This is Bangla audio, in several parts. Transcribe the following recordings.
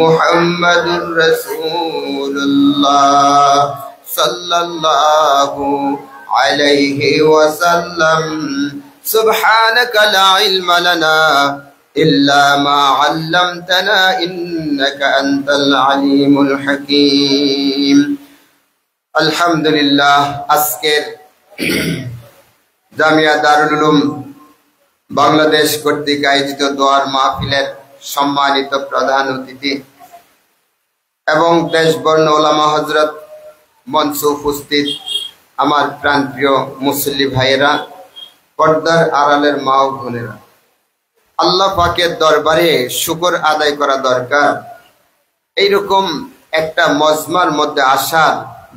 মুহাম্মাদুর রাসূলুল্লাহ সাল্লাল্লাহু আলাইহি ওয়াসাল্লাম। সুবহানাকা লা ইলমা লানা ইল্লা মা 'আল্লামতানা ইন্নাকা আনতাল আলিমুল হাকীম। আলহামদুলিল্লাহ, আজকের জামিয়া দারুল উলুম বাংলাদেশ কর্তৃক আয়োজিত দোয়ার মাহফিলের সম্মানিত প্রধান অতিথি এবং দেশবর্ণ ওলামা হযরত মঞ্চে উপস্থিত আমার প্রাণপ্রিয় মুসল্লি ভাইয়েরা, পর্দার আড়ালের মা ও বোনেরা, আল্লাহ পাকের দরবারে শুকর আদায় করা দরকার। এইরকম একটা মজমার মধ্যে আসার,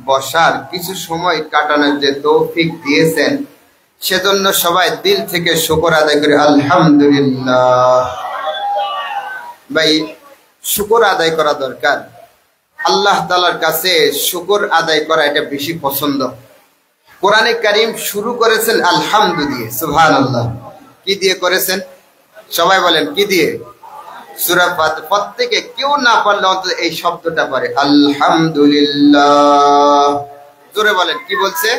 বসার, কিছু সময় কাটানোর যে তৌফিক দিয়েছেন, সেজন্য সবাই দিল থেকে শুকর আদায় করে আলহামদুলিল্লাহ। ভাই, শুকর আদায় করা দরকার। আল্লাহ তাআলার কাছে শুকর আদায় করা এটা বেশি পছন্দ। কোরআনে কারীম শুরু করেছেন আলহামদু দিয়ে, সুবহানাল্লাহ। কি দিয়ে করেছেন? সবাই বলেন কি দিয়ে? সূরা ফাতিহা। প্রত্যেকে কেউ না পারলে অন্তত এই শব্দটা পারে, আলহামদুলিল্লাহ। জোরে বলেন, কি বলছে?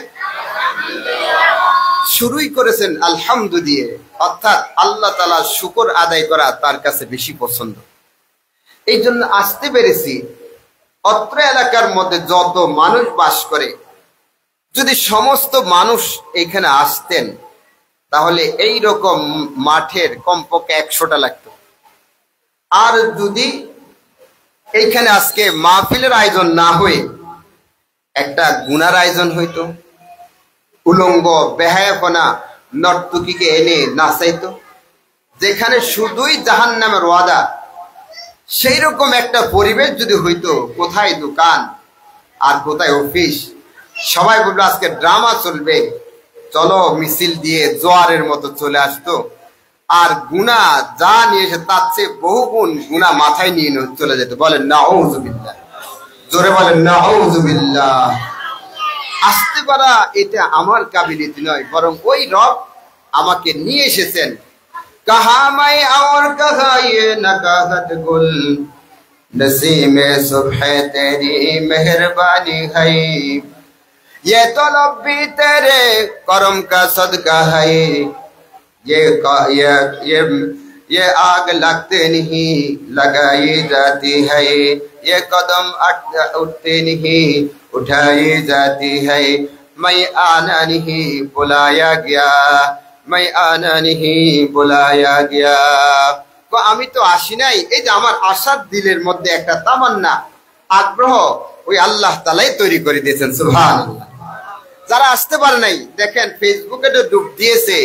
শুরুই করেছেন আলহামদু দিয়ে, অর্থাৎ আল্লাহ তাআলা শুকর আদায় করা তার কাছে বেশি পছন্দ। এই জন্য আসতে পেরেছি। অত্র এলাকার মধ্যে যত মানুষ বাস করে, যদি সমস্ত মানুষ এখানে আসতেন তাহলে এই রকম মাঠের কমপক্ষে 100টা লাগতো। আর যদি এইখানে আজকে মাহফিলের আয়োজন না হয়ে একটা গুনার আয়োজন হইতো, উলঙ্গ বেহায়াপনা নর্তকীকে এনে নাচাইতো, যেখানে শুধুই জাহান্নামের ওয়াদা, সেই রকম একটা পরিবেশ যদি হইতো, কোথায় দোকান আর কোথায় অফিস, সবাই বললো আজকে ড্রামা চলবে, চলো মিছিল দিয়ে জোয়ারের মতো চলে আসতো, আর গুনাহ যা নিয়ে এসে তার চেয়ে বহুগুণ গুনাহ মাথায় নিয়ে চলে যেত। বলেন নাউযুবিল্লাহ, জোরে বলেন নাউযুবিল্লাহ। আসতে পারা এটা আমার কাবিলিয়ত নয়, বরং ওই রব আমাকে নিয়ে এসেছেন। कहा मैं और कहा ये नकाहत गुल, नसीमे सुबह तेरी मेहरबानी है, ये तलब भी तेरे करम का सदका है, ये आग लगते नहीं लगाई जाती है, ये कदम उठते नहीं उठाई जाती है, मैं आना नहीं बुलाया गया, मैं आना नहीं बुलाया गया। আমি তো আসি নাই, এই যে আমার আশার দিলের মধ্যে একটা তামান্না, আগ্রহ, ওই আল্লাহ তাআলাই তৈরি করে দিয়েছেন, সুবহানাল্লাহ। যারা আসতে পারে নাই, দেখেন ফেসবুকে তো ডুব দিয়েছে,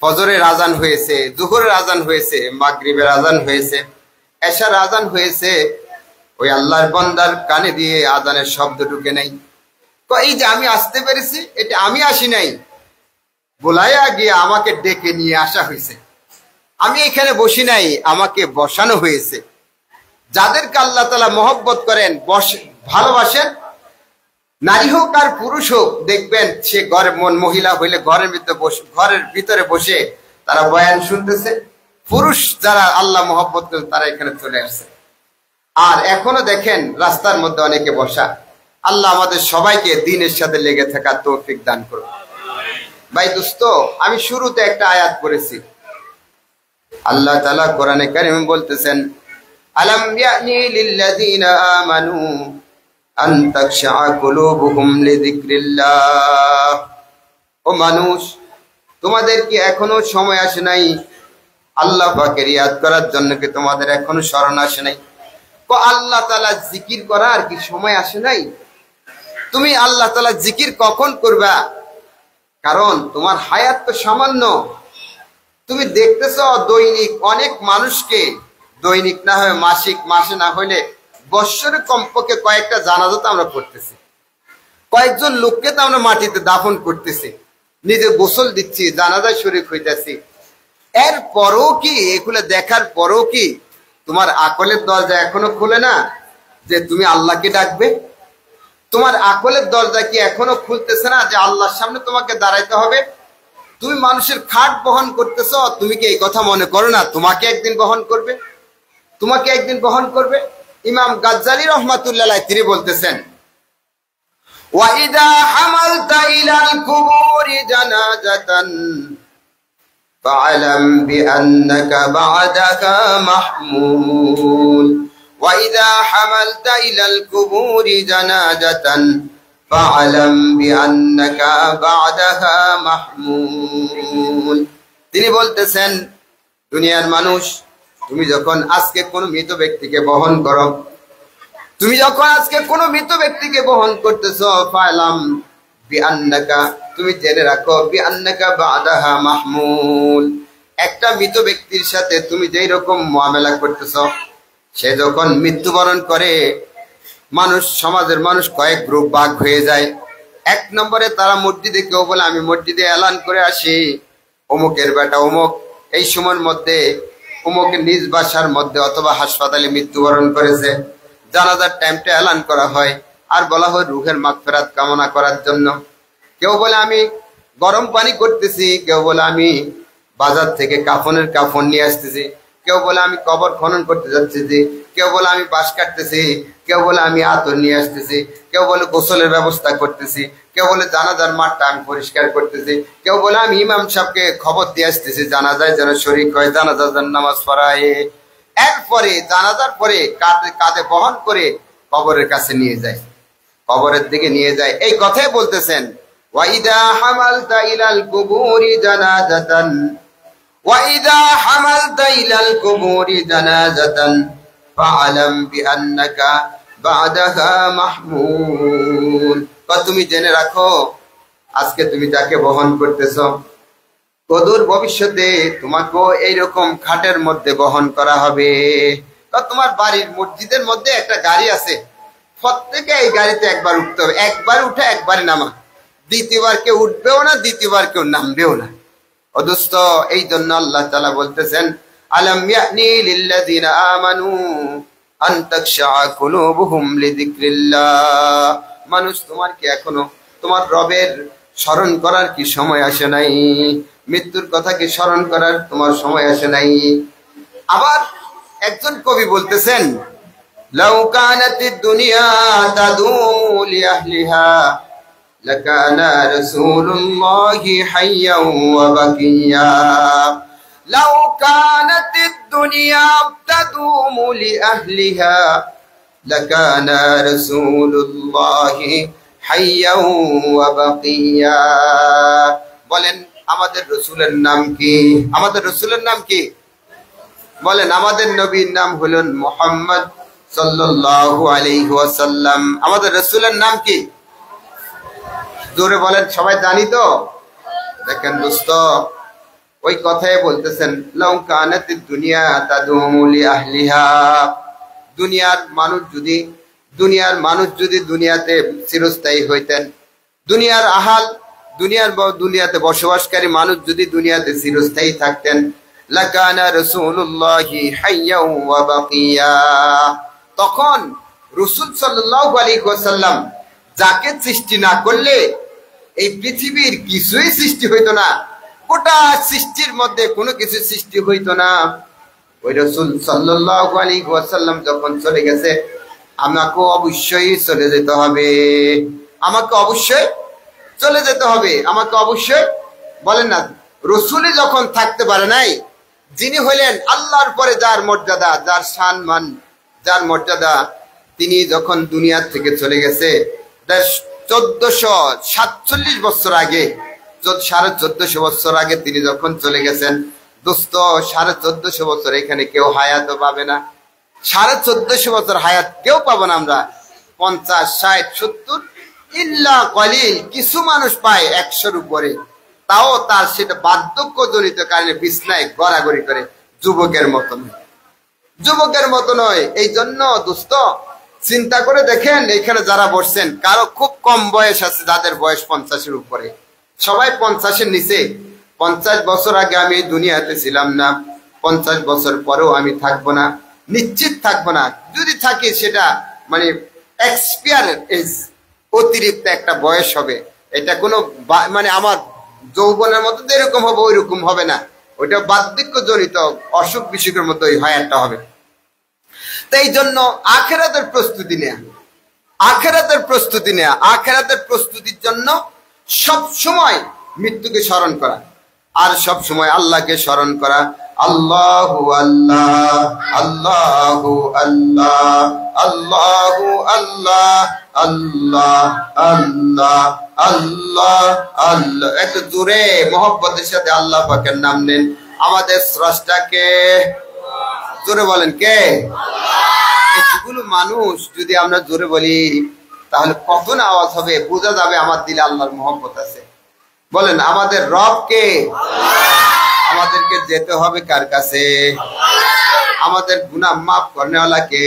ফজরের আজান হয়েছে, জোহরের আজান হয়েছে, মাগরিবের আজান হয়েছে, এশার আজান হয়েছে, ওই আল্লাহর বান্দার কানে দিয়ে আজানের শব্দ ঢুকে নাই। এই যে আমি আসতে পেরেছি, এটা আমি আসি নাই, বলায়া গিয়ে আমাকে ডেকে নিয়ে আসা হয়েছে। আমি এখানে বসি নাই, আমাকে বসানো হয়েছে। যাদেরকে আল্লাহ তাআলা মহব্বত করেন, ভালোবাসেন, নারী হোক আর পুরুষ হোক, দেখবেন সে ঘরের মহিলা হইলে ঘরের ভিতরে বসে তারা বয়ান শুনতেছে। পুরুষ যারা আল্লাহ মহব্বত করেন তারা এখানে চলে আসছে। আর এখনো দেখেন রাস্তার মধ্যে অনেকে বসা। আল্লাহ আমাদের সবাইকে দ্বীনের সাথে লেগে থাকার তৌফিক দান করুন। ভাই দোস্ত, আমি শুরুতে একটা আয়াত পড়েছি। আল্লাহ তাআলা কোরআনে কারীমে বলতেছেন, আলাম ইয়ানি লিল্লাযীনা আমানু আন তাখশা কুলুবুহুম লিযিকরিল্লাহ। ও মানুষ, তোমাদের কি এখনো সময় আসে নাই আল্লাহ পাকের ইয়াদ করার জন্য? কি তোমাদের এখনো স্মরণ আসে নাই? আল্লাহ তাআলা জিকির করার কি সময় আসে নাই? তুমি আল্লাহ তাআলা জিকির কখন করবা? কারণ তোমার হায়াত তো সামান্য। তুমি দেখতেছো দৈনিক অনেক মানুষকে, দৈনিক না হয় মাসিক, মাসে না হইলে বৎসরে কমপক্ষে কয়েকটা জানাজা তো আমরা পড়তেছি, কয়েকজন লোককে তো আমরা মাটিতে দাফন করতেছি, নিজে গোসল দিচ্ছি, জানাজায় শরীক হইতেছি। এর পরও কি, এগুলো দেখার পরও কি তোমার আকলের দরজা এখনো খোলে না যে তুমি আল্লাহকে ডাকবে? তোমার আকলের দরজা কি এখনো খুলতেছে না যে আল্লাহর সামনে তোমাকে দাঁড়াইতে হবে? তুমি মানুষের খাট বহন করতেছ, তুমি কি এই কথা মনে করো না তোমাকে একদিন বহন করবে? তোমাকে একদিন বহন করবে। ইমাম গাজ্জালি রহমাতুল্লাহ তিনি বলতেছেন, ওয়াইদা হামালতা ইলাল কুবুরি জানাজাতান ফাআলাম বিআন্নাকা বা'দাহা মাহমুল। ওয়াইদা হামালতা ইলাল কুবুরি জানাজাতান ফাআলাম বিআন্নাকা বা'দাহা মাহমুল। তিনি বলতেছেন, দুনিয়ার মানুষ, তুমি যখন আজকে কোন মৃত ব্যক্তিকে বহন করো, তুমি যখন আজকে কোন মৃত ব্যক্তিকে বহন করতেছো, ফালাম বিআন্নাকা, তুমি জেনে রাখো, বিআন্নাকা বা'দাহা মাহমুল, একটা মৃত ব্যক্তির সাথে তুমি যেই রকম মুআমালা করতেছো, সে যখন মৃত্যুবরণ করে মানুষ, সমাজের মানুষ কয়েক গ্রুপ ভাগ হয়ে যায়। এক নম্বরে তারা মসজিদে, কেউ বলে আমি মসজিদে এলান করে আসি, অমুকের বেটা অমুক এই সময়ের মধ্যে অমুকের নিজ বাসার মধ্যে অথবা হাসপাতালে মৃত্যুবরণ করেছে, জানাজার টাইমটা এলান করা হয় আর বলা হয় রুহের মাগফিরাত কামনা করার জন্য। কেউ বলে আমি গরম পানি করতেছি, কেউ বলে আমি বাজার থেকে কাফনের কাফন নিয়ে আসতেছি, কেউ বলে আমি কবর খনন করতে যাচ্ছি, কেউ বলে আমি বাঁশ কাটতেছি, কেউ বলে আমি আতর নিয়ে আসতেছি, কেউ বলে গোসলের ব্যবস্থা করতেছি, কেউ বলে জানাজার মাঠটা আমি পরিষ্কার করতেছি, কেউ বলে আমি ইমাম সাহেবকে খবর দিয়ে আসতেছি জানাজায় যেন শরীক হয়, জানাজার নামাজ পড়ায়। এরপরে জানাজার পরে কাঁধে বহন করে কবরের কাছে নিয়ে যায়, কবরের দিকে নিয়ে যায়। এই কথাই বলতেছেন, ওয়াইদা হামালতা ইলাল কুবুরি জানাজাতান, ওয়াইদা হামালতা ইলাল কুবুরি জানাজাতান ফাআলাম বিআন্নাকা বা'দাহা মাহমুল। তুমি জেনে রাখো, আজকে তুমি যাকে বহন করতেছো, অদূর ভবিষ্যতে তোমাকেও এইরকম খাটের মধ্যে বহন করা হবে। তোমার বাড়ির মসজিদের মধ্যে একটা গাড়ি আছে, প্রত্যেকে এই গাড়িতে একবার উঠতে হবে, একবার উঠে একবারই নামা, দ্বিতীয়বার কেউ উঠবেও না, দ্বিতীয়বার কেউ নামবেও না। অদুস্ত, এই জন্য আল্লাহ তাআলা বলতেছেন, আলাম ইয়ানি লিল্লাযিনা আমানু আন তাখশা কুলুবুহুম লিযিকরিল্লাহ। মানুষ, তোমার কি এখনো তোমার রবের স্মরণ করার কি সময় আসে নাই? মৃত্যুর কথা কি স্মরণ করার তোমার সময় আসে নাই? আবার একজন কবি বলতেছেন, লাউ কানাতিদ দুনিয়া তাদুমু লিআহলিহা লাকানা রাসূলুল্লাহি হাইয়্যাও ওয়া বাকিয়া। লাউ কানাতিদ দুনিয়া তাদুমু লিআহলিহা লাকানা রাসূলুল্লাহি হাইয়্যাও ওয়া বাকিয়া। বলেন আমাদের রাসূলের নাম কি? আমাদের রাসূলের নাম কি? বলেন আমাদের নবীর নাম হলেন মুহাম্মদ সাল্লাল্লাহু আলাইহি ওয়াসাল্লাম। আমাদের রাসূলের নাম কি? জোরে বলেন, সবাই জানি তো? দেখেন দোস্ত, ওই কথাই বলতেছেন, লাউ কানাতিদ দুনিয়া তাদুমু লিআহলিহা। দুনিয়ার মানুষ যদি দুনিয়াতে চিরস্থায়ী হইতেন, দুনিয়ার আহাল, দুনিয়াতে বসবাসকারী মানুষ যদি দুনিয়াতে চিরস্থায়ী থাকতেন, লাকানা রাসূলুল্লাহি হাইয়্যাও ওয়া বাকিয়া। তখন রাসূল সাল্লাল্লাহু আলাইহি ওয়াসাল্লাম যাকে সৃষ্টি না করলে এই পৃথিবীর কিছুই সৃষ্টি হইতো না, গোটা সৃষ্টির মধ্যে কোনো কিছু সৃষ্টি হইতো না। ওই রাসূল সাল্লাল্লাহু আলাইহি ওয়াসাল্লাম যখন চলে গেছে, আমাকে অবশ্যই চলে যেতে হবে, আমাকে অবশ্যই চলে যেতে হবে, আমাকে অবশ্যই। বলেন না, রাসূলই যখন থাকতে পারে নাই, যিনি হইলেন আল্লাহর পরে যার মর্যাদা, যার সম্মান, যার মর্যাদা, তিনি যখন দুনিয়ার থেকে চলে গেছে 1447 বছর আগে, 1450 বছর আগে তিনি যখন চলে গেছেন, দোস্ত 1450 বছর এখানে কেউ হায়াতও পাবে না, 1450 বছর হায়াত কেউ পাবো না আমরা। 50, 60, 70 ইল্লা কলিল কিছু মানুষ পায় 100-র উপরে, তাও তার সেটা বার্ধক্যজনিত কারণে বিছনায় গড়াগড়ি করে, যুবকের মতো নয়। এই জন্য দোস্ত চিন্তা করে দেখেন, এখানে যারা বসছেন কারো খুব কম বয়স আছে, যাদের বয়স 50-এর উপরে, সবাই 50-এর নিচে। 50 বছর আগে আমি দুনিয়াতে ছিলাম না, 50 বছর পরেও আমি থাকবো না, নিশ্চিত থাকবো না। যদি থাকি সেটা মানে এক্সপায়ার এজ, অতিরিক্ত একটা বয়স হবে। এটা কোনো মানে আমার যৌবনের মতো যেরকম হবে ওইরকম হবে না, ওইটা বার্ধক্যজনিত অসুখ বিসুখের মতো ওই হায়াতটা হবে। তাই জন্য আখিরাতের প্রস্তুতি নেয়া, আখিরাতের প্রস্তুতি নেয়া, আখিরাতের প্রস্তুতির জন্য সব সময় মৃত্যুকে স্মরণ করা আর সব সময় আল্লাহকে স্মরণ করা। আল্লাহু আল্লাহ, আল্লাহু আল্লাহ, আল্লাহু আল্লাহ, আল্লাহ আল্লাহ, আল্লাহ আল্লাহ। একটু জোরে মহব্বতের সাথে আল্লাহ পাকের নাম নেন। আমাদের স্রষ্টাকে জোরে বলেন কে? এতগুলো মানুষ যদি আমরা জোরে বলি তাহলে কত না আওয়াজ হবে, বোঝা যাবে আমার দিলে আল্লাহর মহব্বত আছে। বলেন আমাদের রব কে? আমাদেরকে যেতে হবে কার কাছে? আমাদের গুনাহ মাফ করনেওয়ালা কে?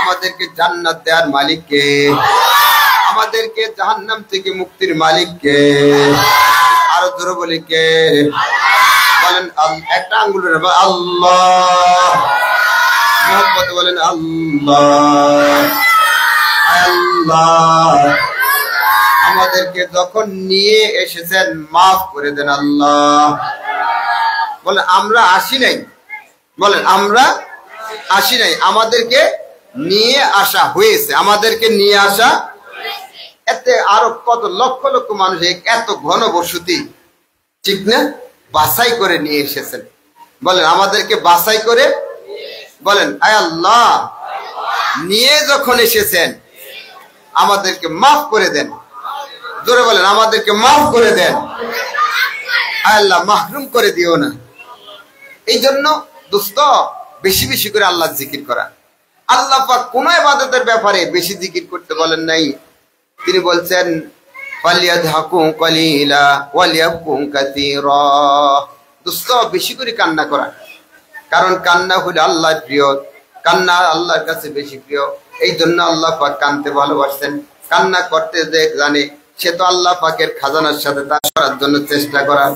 আমাদেরকে জান্নাত দেওয়ার মালিক কে? আমাদেরকে জাহান্নাম থেকে মুক্তির মালিক কে? আরো জোরে বলি কে? বলেন একটা আঙ্গুলের আল্লাহ, মহব্বতে বলেন আল্লাহ, আল্লাহ। আমাদেরকে যখন নিয়ে এসেছেন মাফ করে দেন আল্লাহ। বলেন আমরা আসি নাই, বলেন আমরা আসি নাই, আমাদেরকে নিয়ে আসা হয়েছে, আমাদেরকে নিয়ে আসা। এতে আরো কত লক্ষ লক্ষ মানুষ এত ঘনবসতি, ঠিক না? বাছাই করে নিয়ে এসেছেন। বলেন আমাদেরকে বাছাই করে, বলেন আয় আল্লাহ নিয়ে যখন এসেছেন আমাদেরকে মাফ করে দেন। জোরে বলেন আমাদেরকে মাফ করে দেন। আয় আল্লাহ মাহরুম করে দিও না। এই জন্য দোস্ত বেশি বেশি করে আল্লাহ জিকির করা। আল্লাহ পাক কোন ইবাদতের ব্যাপারে বেশি জিকির করতে বলেন নাই। তিনি বলছেন ফালিয়াদহাকু কলিলা ওয়ালিয়াবকু কাসীরা। দোস্ত বেশি করে কান্না করা, কারণ কান্না হলো আল্লাহর প্রিয়, কান্না আল্লাহর কাছে বেশি প্রিয়। এই জন্য আল্লাহ পাক কানতে ভালোবাসেন। কান্না করতে যে জানে সে তো আল্লাহ পাকের খাজানার সাথে তা করার জন্য চেষ্টা করা।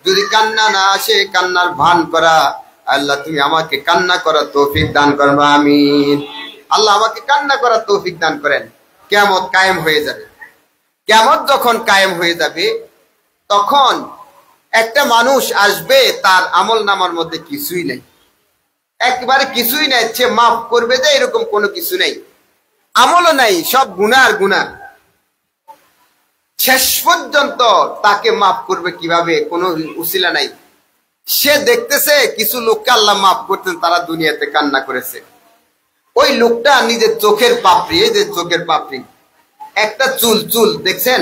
যদি কান্না না আসে কান্নার ভান করা। আল্লাহ তুমি আমাকে কান্না করার তৌফিক দান করবা, আমিন। আল্লাহ আমাকে কান্না করার তৌফিক দান করেন। কিয়ামত কায়েম হয়ে যাবে। কিয়ামত যখন কায়েম হয়ে যাবে তখন একটা মানুষ আসবে তার আমল নামার মধ্যে কিছুই নেই, একেবারে কিছুই নাই। সে মাফ করবে যে এরকম কোনো কিছু নেই, আমলও নাই, সব গুনাহ আর গুনাহ। শেষ পর্যন্ত তাকে মাফ করবে কিভাবে? কোনো উসিলা নাই। সে দেখতেছে কিছু লোককে আল্লাহ মাফ করতেন, তারা দুনিয়াতে কান্না করেছে। ওই লোকটা নিজের চোখের পাপড়ি, এই যে চোখের পাপড়ি, একটা চুল চুল দেখছেন,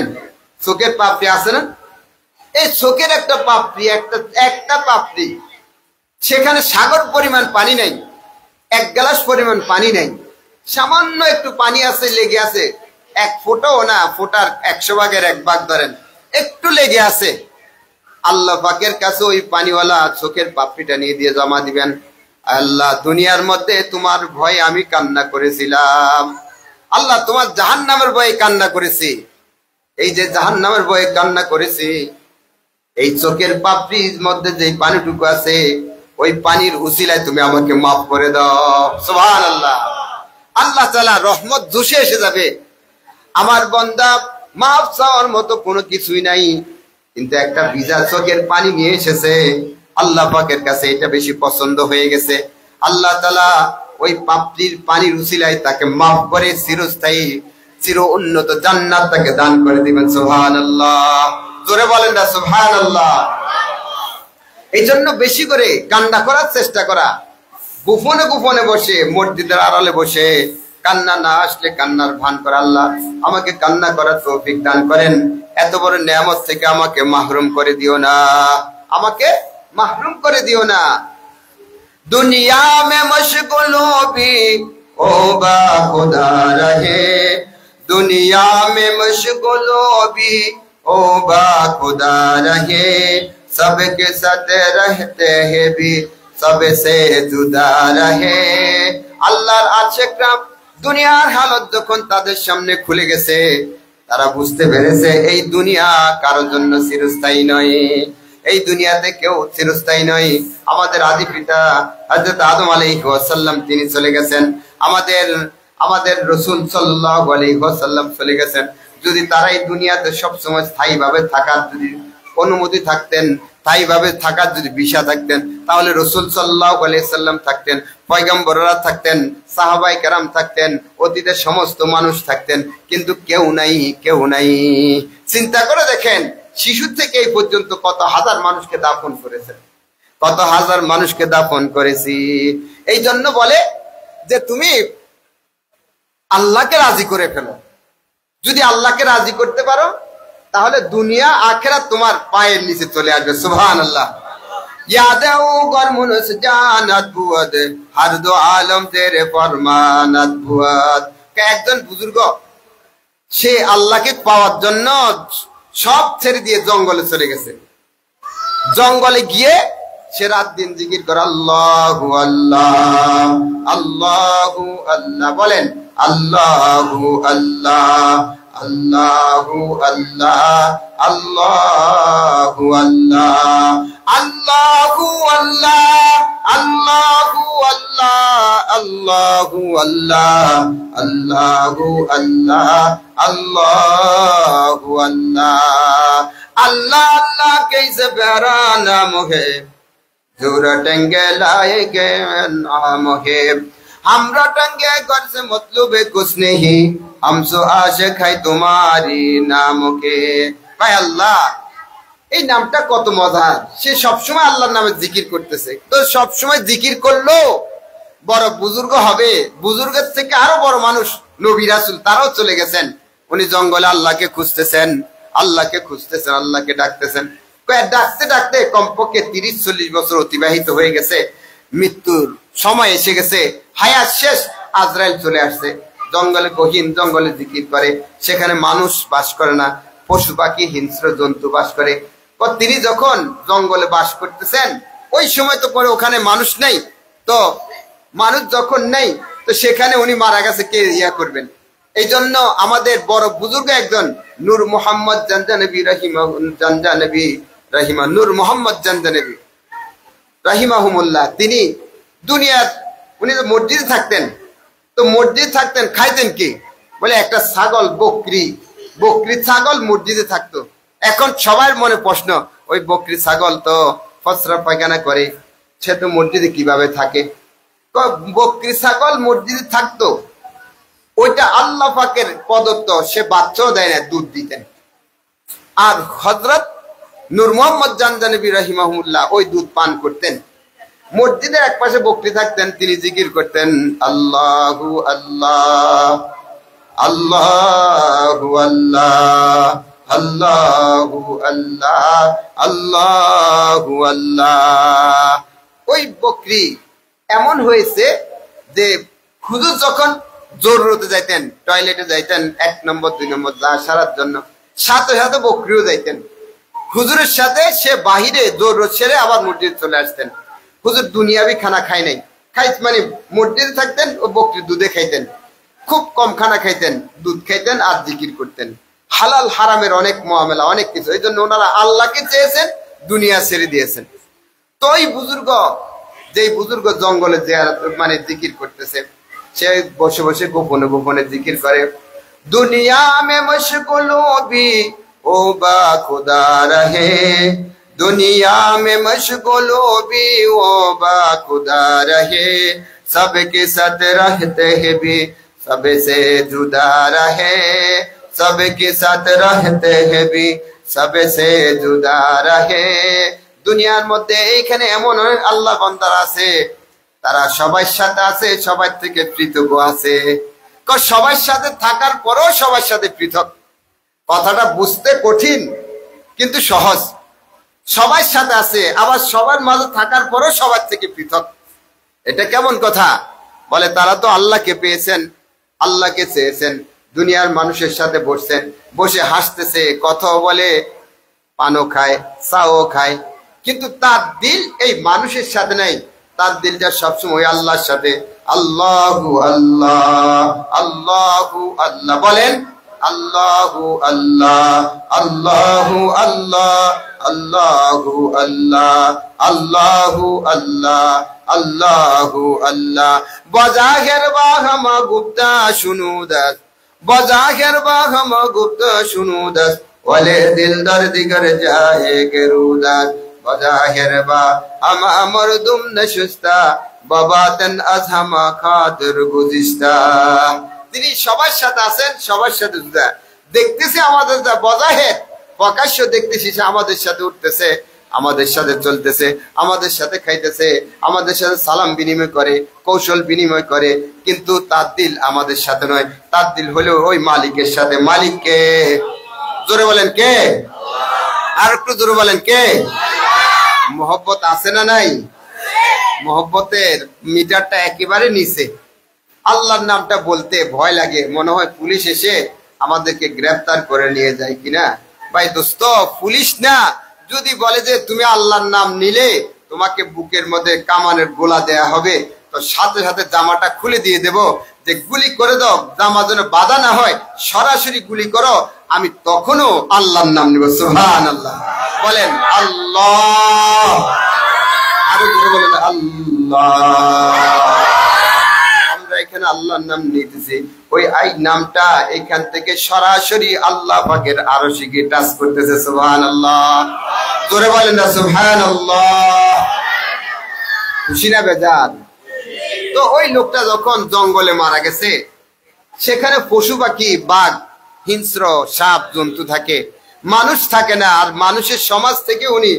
চোখের পাপড়ি আছে না? এই চোখের একটা পাপড়ি, একটা পাপড়ি, সেখানে সাগর পরিমাণ পানি নাই, এক গ্লাস পরিমাণ পানি নাই, সামান্য একটু পানি আছে, লেগে আছে, এক ফোঁটাও না, ফোঁটার 100 ভাগের 1 ভাগ ধরেন, একটু লেগে আছে। আল্লাহ পাকের কাছে ওই পানিওয়ালা চোখের পাপড়িটা নিয়ে দিয়ে জমা দিবেন। আল্লাহ দুনিয়ার মধ্যে তোমার ভয়ে আমি কান্না করেছিলাম, আল্লাহ তোমার জাহান্নামের ভয়ে কান্না করেছি। এই যে জাহান্নামের ভয়ে কান্না করেছি, এই চোখের পাপড়ির মধ্যে যে পানিটুকু আছে ওই পানির উসিলায় তুমি আমাকে মাফ করে দাও। সুবহানাল্লাহ। আল্লাহ তাআলা রহমত ধসে এসে যাবে। আমার বান্দা মাফ চাওয়ার মতো কোনো কিছুই নাই, কিন্তু একটা ভিজা চোখের পানি নিয়ে এসেছে। আল্লাহ পাকের কাছে এটা বেশি পছন্দ হয়ে গেছে। আল্লাহ তাআলা ওই পাপড়ির পানির উসিলায় তাকে মাফ করে চিরস্থায়ী চির উন্নত জান্নাত তাকে দান করে দিবেন। সুবহানাল্লাহ। জোরে বলেন না সুবহানাল্লাহ। এই জন্য বেশি করে কান্না করার চেষ্টা করা, গোপনে গোপনে বসে, মসজিদের আড়ালে বসে কান্না না আসলে কান্নার ভান করা। আল্লাহ আমাকে কান্না করার তৌফিক দান করেন, এত বড় নিয়ামত থেকে আমাকে মাহরুম করে দিও না, আমাকে মাহরুম করে দিও না। दुनिया में मशगूलों भी ओ बा खुदा रहे, दुनिया में मशगूलों भी ओ बा खुदा रहे, सबके साथ रहते हैं भी सबसे जुदा रहे। আল্লাহর আশিকরা দুনিয়ার হালত যখন তাদের সামনে খুলে গেছে, তারা বুঝতে পেরেছে এই দুনিয়া কারোর জন্য চিরস্থায়ী নয়, এই দুনিয়াতে কেউ চিরস্থায়ী নয়। আমাদের আদি পিতা হযরত আদম আলাইহিস সালাম তিনি চলে গেছেন, আমাদের রাসূল সাল্লাল্লাহু আলাইহি ওয়াসাল্লাম চলে গেছেন। যদি তারা এই দুনিয়াতে সব সময় স্থায়ী ভাবে থাকার যদি অনুমতি থাকতেন, স্থায়ী ভাবে থাকার যদি ভিসা থাকতেন, তাহলে রাসূল সাল্লাল্লাহু আলাইহি ওয়াসাল্লাম থাকতেন। পয়গম্বররা থাকতেন, সাহাবায়ে কেরাম থাকতেন, অতীতের সমস্ত মানুষ থাকতেন, কিন্তু কেউ নাই, কেউ নাই। চিন্তা করে দেখেন, শিশু থেকে এই পর্যন্ত কত হাজার মানুষকে দাফন করেছেন, কত হাজার মানুষকে দাফন করেছি। এই জন্য বলে যে তুমি আল্লাহকে রাজি করে ফেলো। যদি আল্লাহকে রাজি করতে পারো তাহলে দুনিয়া আখিরাত তোমার পায়ের নিচে চলে আসবে। সুবহানাল্লাহ। यादव गरमुनस जानत बुअद हर दो आलम तेरे फरमानत बुअद। একজন বুজুর্গ সে আল্লাহকে পাওয়ার জন্য সব ছেড়ে দিয়ে জঙ্গলে চলে গেছে। জঙ্গলে গিয়ে সে রাত দিন জিকির করে আল্লাহু আল্লাহ, আল্লাহু আল্লাহ। বলেন আল্লাহু আল্লাহ, আল্লাহু আল্লাহ, আল্লাহু আল্লাহ, আল্লাহু আল্লাহ, আল্লাহু আল্লাহ, আল্লাহু আল্লাহ, আল্লাহু আল্লাহ, আল্লাহু আল্লাহ। अल्लाह अल्लाह कैसे प्यारा नाम है, जो रटेंगे लाएंगे नाम है। हम रटेंगे घर से मतलब कुछ नहीं, हम सो आशिक है तुम्हारी नाम के। भाई अल्लाह এই নামটা কত মজার। সে সবসময় আল্লাহর নামে জিকির করতেছে। তো সবসময় জিকির করলো বড় বুজুর্গ হবে, বুজুর্গের থেকে আরো বড় মানুষ নবী রাসূল তারাও চলে গেছেন। উনি জঙ্গলে আল্লাহকে খুঁজতেছেন, আল্লাহকে খুঁজতেছেন, আল্লাহকে ডাকতেছেন। ডাকতে ডাকতে কমপক্ষে 30-40 বছর অতিবাহিত হয়ে গেছে। মৃত্যুর সময় এসে গেছে, হায়াত শেষ, আজরাইল চলে আসছে। জঙ্গলে গহীন জঙ্গলে জিকির করে, সেখানে মানুষ বাস করে না, পশু পাখি হিংস্র জন্তু বাস করে। তিনি যখন জঙ্গলে বাস করতেছেন ওই সময় তো পরে ওখানে মানুষ নেই, তো মানুষ যখন নেই তো সেখানে উনি মারা গেছে, কে ইয়া করবেন। এই জন্য আমাদের বড় বুজুর্গ একজন নূর মোহাম্মদ জানজানবী নূর মোহাম্মদ জানজানবী রাহিমাহুমুল্লাহ, তিনি দুনিয়ার উনি তো মসজিদে থাকতেন। তো মসজিদে থাকতেন, খাইতেন কি? বলে একটা ছাগল, বকরি ছাগল মসজিদে থাকতো। এখন সবার মনে প্রশ্ন, ওই বকরি ছাগল তো ফসরা পায়খানা করে, সে তো মসজিদে কিভাবে থাকে? বকরি ছাগল মসজিদে থাকতো, ওইটা আল্লাহ পাকের প্রদত্ত, সে বাচ্চাও দেয় না, দুধ দিতেন। আর হযরত নূর মোহাম্মদ জানজানবী রাহিমাহুল্লাহ ওই দুধ পান করতেন। মসজিদের এক পাশে বকরি থাকতেন, তিনি জিকির করতেন আল্লাহু আল্লাহ, আল্লাহু আল্লাহ, আল্লাহু আল্লাহ, আল্লাহু আল্লাহ। ওই বকরি এমন হয়েছে যে হুজুর যখন জরুরতে যাইতেন, টয়লেটে যাইতেন, 1 নম্বর 2 নম্বর যা সারার জন্য, সাথে সাথে বকরিও যাইতেন হুজুরের সাথে। সে বাহিরে জরুরত সেরে আবার মসজিদে চলে আসতেন। হুজুর দুনিয়াবি খানা খায় নাই, মানে মসজিদে থাকতেন ও বকরির দুধে খাইতেন, খুব কম খানা খাইতেন, দুধ খাইতেন আর জিকির করতেন। হালাল হারামের অনেক মুআমালা, অনেক কিছু। এই জন্য ওনারা আল্লাহকে চেয়েছেন, দুনিয়া ছেড়ে দিয়েছেন। তো এই বুজুর্গ, যেই বুজুর্গ জঙ্গলে মানে জিকির করতেছে, সে বসে বসে গোপনে গোপনে জিকির করে, দুনিয়া মে মশগুলো ভি ও বা খুদা রহে, दुनिया में मशगूलो भी वो बाखुदा रहे, सबके साथ रहते हैं भी सबसे जुदा रहे, सबके साथ रहते हैं भी सबसे जुदा रहे। দুনিয়ার মধ্যে এইখানে এমন আল্লাহ বান্দারা আছে, তারা সবার সাথে আছে, সবার থেকে পৃথক আছে। সবার সাথে থাকার পরেও সবার সাথে পৃথক, কথাটা বুঝতে কঠিন কিন্তু সহজ। সবার সাথে আছে, আবার সবার মাঝে থাকার পরেও সবার থেকে পৃথক। এটা কেমন কথা? বলে তারা তো আল্লাহকে পেয়েছেন, আল্লাহকে চেয়েছেন, দুনিয়ার মানুষের সাথে বসছেন, বসে হাসতেছে, কথাও বলে, পানও খায়, চাও খায়, কিন্তু তার দিল এই মানুষের সাথে নাই। তার দিলটা সবসময় আল্লাহর সাথে। আল্লাহু আল্লাহ, আল্লাহু আল্লাহ। বলেন আল্লাহু আল্লাহ, আল্লাহু আল্লাহ, আল্লাহু আল্লাহ, আল্লাহু আল্লাহ, আল্লাহু আল্লাহ। বজাহের বা হাম গুপ্তা শুনুদাস, বজাহের বা হাম গুপ্তা শুনুদাস, ওলে দিল দর্দ কর যায় কে রুদাস। বজাহের বা হাম মরদুম নশুস্তা, বাবাতেন আজহামা খাদের গুজিস্তা। তিনি সবার সাথে আছেন, সবার সাথে দেখতেছি, আমাদের যা বজাহের প্রকাশ্য দেখতেছি সে আমাদের সাথে উঠতেছে, আমাদের সাথে চলতেছে, আমাদের সাথে খাইতেছে, আমাদের সাথে সালাম বিনিময় করে, কৌশল বিনিময় করে, কিন্তু তার দিল আমাদের সাথে নয়। তার দিল হলো ওই মালিকের সাথে। মালিককে জোরে বলেন কে? আর একটু জোরে বলেন কে? মোহব্বত আছে না নাই? মোহব্বতের মিটারটা একেবারে নিচে। আল্লাহর নামটা বলতে ভয় লাগে, মনে হয় পুলিশ এসে আমাদেরকে গ্রেফতার করে নিয়ে যায় কিনা। ভাই দোস্ত, পুলিশ না, যদি বলে যে তুমি আল্লাহর নাম নিলে তোমাকে বুকের মধ্যে কামানের গোলা দেয়া হবে, তো সাথে সাথে জামাটা খুলে দিয়ে দেব, যে গুলি করে দাও, জামা যেন বাধা না হয়, সরাসরি গুলি করো, আমি তখনও আল্লাহর নাম নিব। সুবহানাল্লাহ বলেন, আল্লাহ, আরো বলেন আল্লাহ। আমরা এখানে আল্লাহর নাম নিতেছি, ওই আই নামটা এখান থেকে সরাসরি আল্লাহ পাকের আরশে গিয়ে টাচ করতেছে। সুবহানাল্লাহ, জোরে বলেন না সুবহানাল্লাহ। খুশি না বেজার? তো ওই লোকটা যখন জঙ্গলে মারা গেছে, সেখানে পশু পাখি, বাঘ, হিংস্র, সাপ, জন্তু থাকে, মানুষ থাকে না। আর মানুষের সমাজ থেকে উনি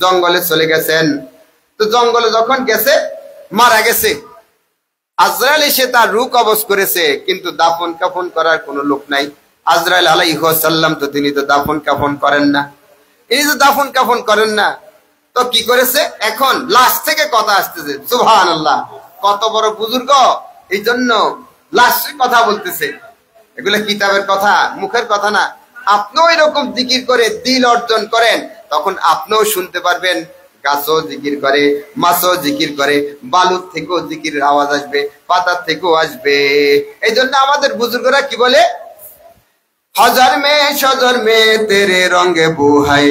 জঙ্গলে চলে গেছেন। তো জঙ্গলে যখন গেছে, মারা গেছে, আজরাইল এসে তার রূহ কবজ করেছে, কিন্তু দাফন কাফন করার কোনো লোক নাই। আজরাইল আলাইহিস সালাম তো তিনি তো দাফন কাফন করেন না, ইনি তো দাফন কাফন করেন না। তো কি করেছে, এখন লাশ থেকে কথা আসতেছে। সুবহানাল্লাহ, কত বড় বুজুর্গ, এই জন্য লাশের কথা বলতেছে। এগুলো কিতাবের কথা, মুখের কথা না। আপনিও এরকম জিকির করে দিল অর্জন করেন, তখন আপনিও শুনতে পারবেন। গাছও জিকির করে, মাছও জিকির করে, বালুর থেকেও জিকিরের আওয়াজ আসবে, পাতার থেকেও আসবে। এই জন্য আমাদের বুজুর্গরা কি বলে, হজর মে সজর মে তেরে রঙে বুহাই,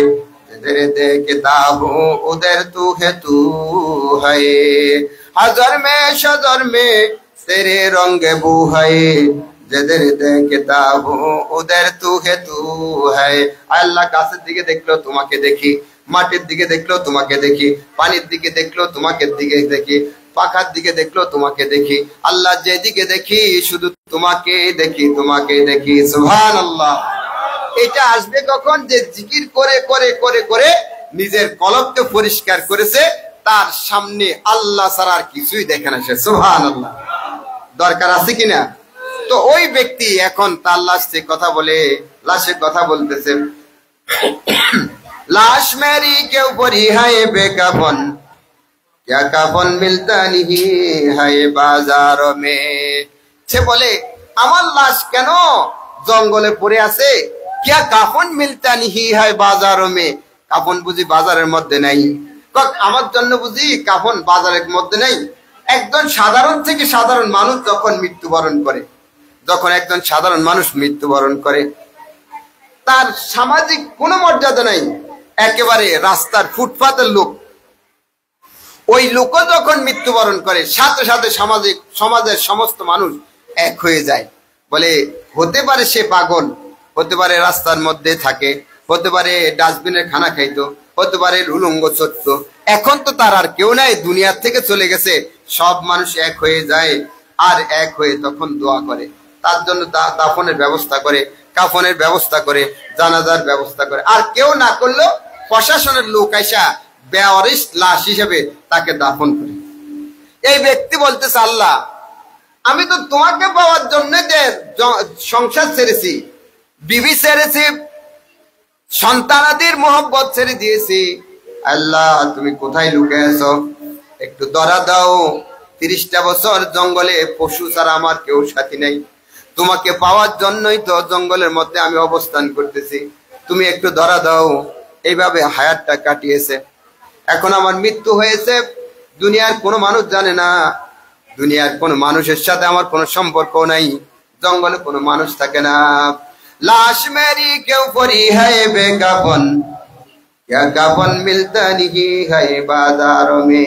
তেরে দেখতা হো উদের তু হে তু হায়। হজর মে সজর মে তেরে রঙে বুহাই, যেদের দেখতা হো উদের তু হে তু হায়। আল্লাহ গাছের দিকে দেখলো তোমাকে দেখি, মাটির দিকে দেখলো তোমাকে দেখি, পানির দিকে দেখলো তোমাকে দিকে দেখি, পাখার দিকে দেখলো তোমাকে দেখি। আল্লাহ যেদিকে দেখি শুধু তোমাকে দেখি, তোমাকে দেখি। সুবহানাল্লাহ। এটা আসবে কখন, যে জিকির করে করে করে করে নিজের কলবকে পরিষ্কার করেছে, তার সামনে আল্লাহ ছাড়া আর কিছুই দেখে না সে। সুবহানাল্লাহ। দরকার আছে কিনা? তো ওই ব্যক্তি এখন তার লাশে কথা বলে, লাশে কথা বলতেছে, लाश मेरी के ऊपर ही है बेकफन, क्या कफन मिलता नहीं है बाजारों में। সে বলে, আমার লাশ কেন জঙ্গলে পড়ে আছে, क्या कफन मिलता नहीं है बाजारों में, কাফন বুঝি বাজারের মধ্যে নাই। আমার জন্য বুঝি কাফন বাজারের মধ্যে নাই। একজন সাধারণ থেকে সাধারণ মানুষ যখন মৃত্যুবরণ করে, যখন একজন সাধারণ মানুষ মৃত্যুবরণ করে, তার সামাজিক কোনো মর্যাদা নাই, একেবারে রাস্তার ফুটপাতের লোক। ওই লোকও যখন মৃত্যুবরণ করে, সাথে সাথে সমাজের সমস্ত মানুষ এক হয়ে যায়। বলে, হতে পারে সে পাগল, হতে পারে রাস্তার মধ্যে থাকে, হতে পারে ডাস্টবিনের খানা খাইতো, হতে পারে উলঙ্গ চড়ত, এখন তো তার আর কেউ নাই, দুনিয়ার থেকে চলে গেছে। সব মানুষ এক হয়ে যায়, আর এক হয়ে তখন দোয়া করে, তার জন্য দাফনের ব্যবস্থা করে, কাফনের ব্যবস্থা করে, জানাজার ব্যবস্থা করে। আর কেউ না করলেও প্রশাসনের লোক আইসা বেওয়ারিশ লাশ হিসেবে তাকে দাফন করে। এই ব্যক্তি বলতেছে, আল্লাহ, আমি তো তোমাকে পাওয়ার জন্য সংসার ছেড়েছি, বিবি ছেড়েছি, সন্তানাদির মোহব্বত ছেড়ে দিয়েছি। আল্লাহ, তুমি কোথায় লুকে আছো, একটু ধরা দাও। 30টা বছর জঙ্গলে পশু ছাড়া আমার কেউ সাথী নাই, তোমাকে পাওয়ার জন্যই তো জঙ্গলের মধ্যে আমি অবস্থান করতেছি, তুমি একটু ধরা দাও। এইভাবে হায়াতটা কাটিয়েছে। এখন আমার মৃত্যু হয়েছে, দুনিয়ার কোনো মানুষ জানে না, দুনিয়ার কোনো মানুষের সাথে আমার কোনো সম্পর্ক নাই, জঙ্গলে কোনো মানুষ থাকে না। লাশ মেরি কেউ পরি হ্যায় বেকাফন, क्या কাফন মিলতা নিহি হ্যায় বাজারো মে।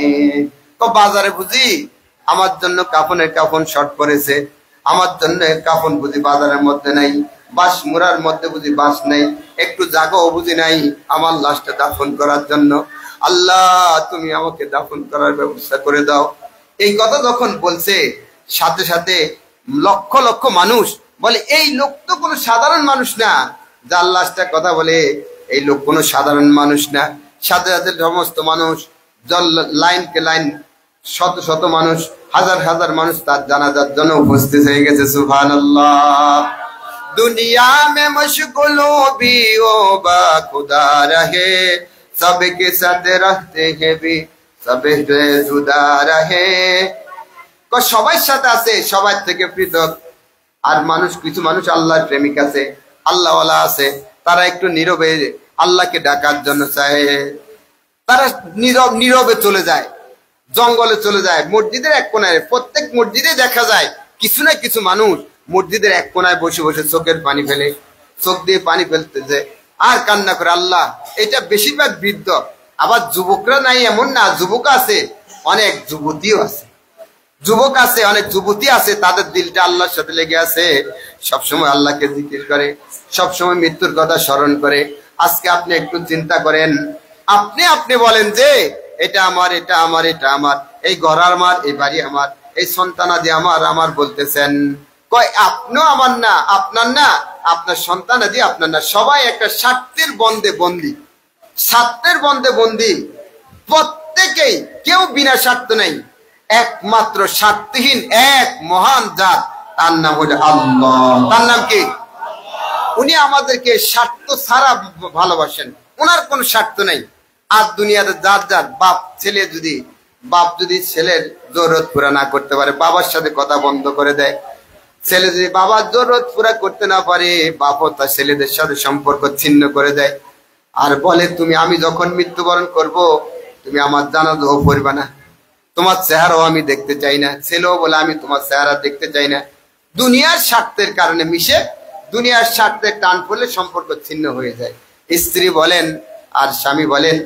তো বাজারে বুঝি আমার জন্য কাফন শর্ট পড়েছে, আমার জন্য কাফন বুঝি বাজারের মধ্যে নাই, বাঁশ মুড়ার মধ্যে বুঝি বাঁশ নাই, একটু জায়গাও বুঝি নাই আমার লাশটা দাফন করার জন্য। আল্লাহ, তুমি আমাকে দাফন করার ব্যবস্থা করে দাও। এই কথা যখন বলছে, সাথে সাথে লক্ষ লক্ষ মানুষ বলে এই লোক তো কোনো সাধারণ মানুষ না। যার লাশটা কথা বলে এই লোক কোনো সাধারণ মানুষ না। সাথে সাথে সমস্ত মানুষ লাইনকে লাইন, শত শত মানুষ, হাজার হাজার মানুষ তার জানাজার জন্য উপস্থিত হয়ে গেছে। সুবহানাল্লাহ। दुनिया में मशगूलों भी ओ बा खुदा रहे, सबके साथ रहते हैं भी सबे जुदा रहे। সবার সাথে আছে, সবার থেকে পৃথক। আর মানুষ, কিছু মানুষ আল্লাহর প্রেমিক আছে, আল্লাহওয়ালা আছে, তারা একটু নীরবে আল্লাহকে ডাকার জন্য চায়, তারা নীরবে চলে যায়, জঙ্গলে চলে যায়। মসজিদের এক কোনায়, প্রত্যেক মসজিদে দেখা যায় কিছু না কিছু মানুষ মসজিদের এক কোনায় বসে বসে চোখের পানি ফেলে, চোখ দিয়ে পানি ফেলতেছে আর কান্না করে আল্লাহ। এটা বেশিরভাগ বৃদ্ধ। আবার যুবকরা নাই এমন না, যুবক আছে, অনেক যুবতীও আছে, যুবক আছে, অনেক যুবতী আছে, তাদের দিলটা আল্লাহর সাথে লেগে আছে, সবসময় আল্লাহকে জিকির করে, সবসময় মৃত্যুর কথা স্মরণ করে। আজকে আপনি একটু চিন্তা করেন, আপনি বলেন যে এটা আমার, এটা আমার, এটা আমার, এই ঘর আমার, এই বাড়ি আমার, এই সন্তানাদি আমার, আমার বলতেছেন। কয় আপনিও আমার না, আপনার না, আপনার সন্তানাদি আপনার না, সবাই একটা স্বার্থের বন্ধে বন্দী, স্বার্থের বন্ধে বন্দী। প্রত্যেকেই, কেউ বিনা স্বার্থ নেই, একমাত্র স্বার্থহীন এক মহান জাত, তার নাম হলো আল্লাহ। তার নাম কি? উনি আমাদেরকে স্বার্থ ছাড়া ভালোবাসেন, ওনার কোনো স্বার্থ নেই। আর দুনিয়াতে যার যার বাপ যদি ছেলের জরুরত পুরা না করতে পারে, বাবার সাথে কথা বন্ধ করে দেয়। ছেলে যদি বাবার জরুরত পুরা করতে না পারে, বাপও তার ছেলেদের সাথে সম্পর্ক ছিন্ন করে দেয়। আর বলে তুমি, আমি যখন মৃত্যুবরণ করব তুমি আমার জানাজাও পড়বে না, তোমার চেহারাও আমি দেখতে চাই না। ছেলেও বলে আমি তোমার চেহারা দেখতে চাই না। দুনিয়ার স্বার্থের কারণে মিশে, দুনিয়ার স্বার্থে টান পড়লে সম্পর্ক ছিন্ন হয়ে যায়। স্ত্রী বলেন আর স্বামী বলেন,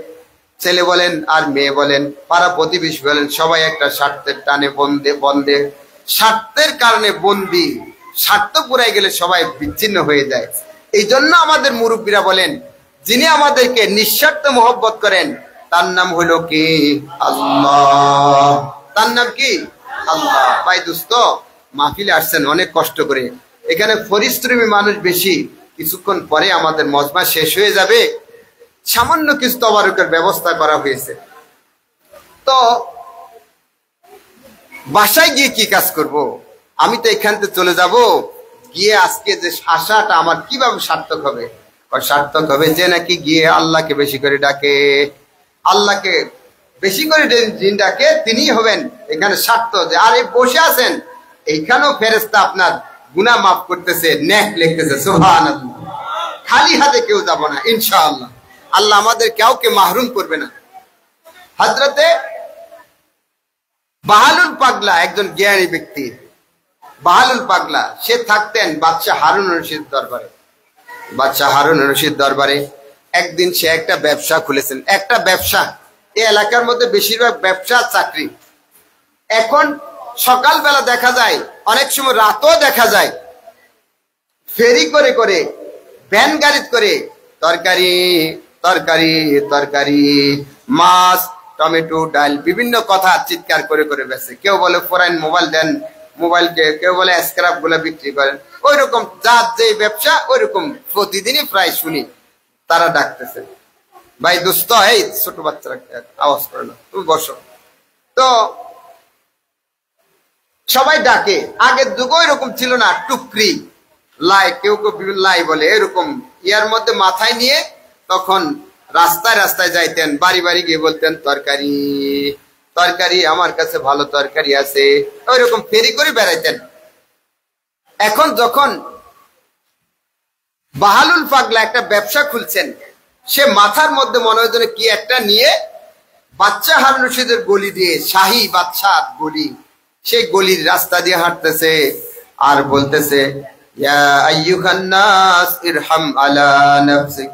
ছেলে বলেন আর মেয়ে বলেন, পাড়া প্রতিবেশী বলেন, সবাই একটা স্বার্থের টানে বন্ধে স্বার্থের কারণে বন্দি। স্বার্থ পুরাই গেলে সবাই বিচ্ছিন্ন হয়ে যায়। এই জন্য আমাদের মুরব্বীরা বলেন, যিনি আমাদেরকে নিঃস্বার্থ মহব্বত করেন তার নাম হলো কি? আল্লাহ। তার নাম কি? আল্লাহ। ভাই দোস্ত, মাহফিলে আসছেন অনেক কষ্ট করে, এখানে পরিশ্রমী মানুষ বেশি। কিছুক্ষণ পরে আমাদের মজমা শেষ হয়ে যাবে, সামান্য কিছু তবারকের ব্যবস্থা করা হয়েছে। তো বাসায় গিয়ে কি কাজ করব? আমি তো এখান থেকে চলে যাব, গিয়ে আজকে যে আশাটা আমার কিভাবে সার্থক হবে? সার্থক হবে যে নাকি গিয়ে আল্লাহকে বেশি করে ডাকে, আল্লাহকে বেশি করে যিনি ডাকে তিনি হবেন এখানে সার্থক। যে আর এই বসে আছেন, এইখানেও ফেরেশতা আপনার গুনাহ মাফ করতেছে, নেক লিখতেছে। সুবহানাল্লাহ। খালি হাতে কেউ যাব না ইনশাআল্লাহ। আল্লাহ আমাদের কাউকে মাহরুম করবে না। হযরতে বাহালুল পাগলা একজন জ্ঞানী ব্যক্তি। বাহালুল পাগলা সে থাকতেন বাদশাহ হারুন রশিদ দরবারে। বাদশাহ হারুন রশিদ দরবারে একদিন সে একটা ব্যবসা খুলেছেন। একটা ব্যবসা, এই এলাকার মধ্যে বেশিরভাগ ব্যবসা চাকরি। এখন সকালবেলা দেখা যায়, অনেক সময় রাতও দেখা যায়, ফেরি করে করে, ভ্যান গাড়ি করে তরকারি তরকারি তরকারি, মাছ, টমেটো, ডাল, বিভিন্ন কথা চিৎকার করে করে বেচে। কেউ বলে ফোরাইন মোবাইল দেন, মোবাইলকে, কেউ বলে স্ক্র্যাপ গুলা বিক্রি করেন। ওই রকম যার যে ব্যবসা ওই রকম প্রতিদিনই প্রায় শুনি তারা ডাকতেছে। ভাই দোস্ত, এই ছোট বাচ্চারা আওয়াজ করে না, তুমি বসো। তো সবাই ডাকে। আগের যুগে এরকম ছিল না, টুকরি লাই, কেউ কেউ বিভিন্ন লাই বলে, এরকম ইয়ার মধ্যে মাথায় নিয়ে তখন রাস্তায় রাস্তায় যাইতেন, বাড়ি বাড়ি গিয়ে বলতেন তরকারি তরকারি, আমার কাছে ভালো তরকারি আছে, ওইরকম ফেরি করে বেড়াইতেন। এখন যখন বাহালুল পাগলা একটা ব্যবসা খুলছেন, সে মাথার মধ্যে মনে হয় যেন কি একটা নিয়ে বাদশাহ হারুন রশিদের গলি দিয়ে, শাহী বাদশাহ গলি, সেই গলির রাস্তা দিয়ে হাঁটতেছে আর বলতেছে, ইয়া আইয়ুহান নাস ইরহাম আলা নাফসিক,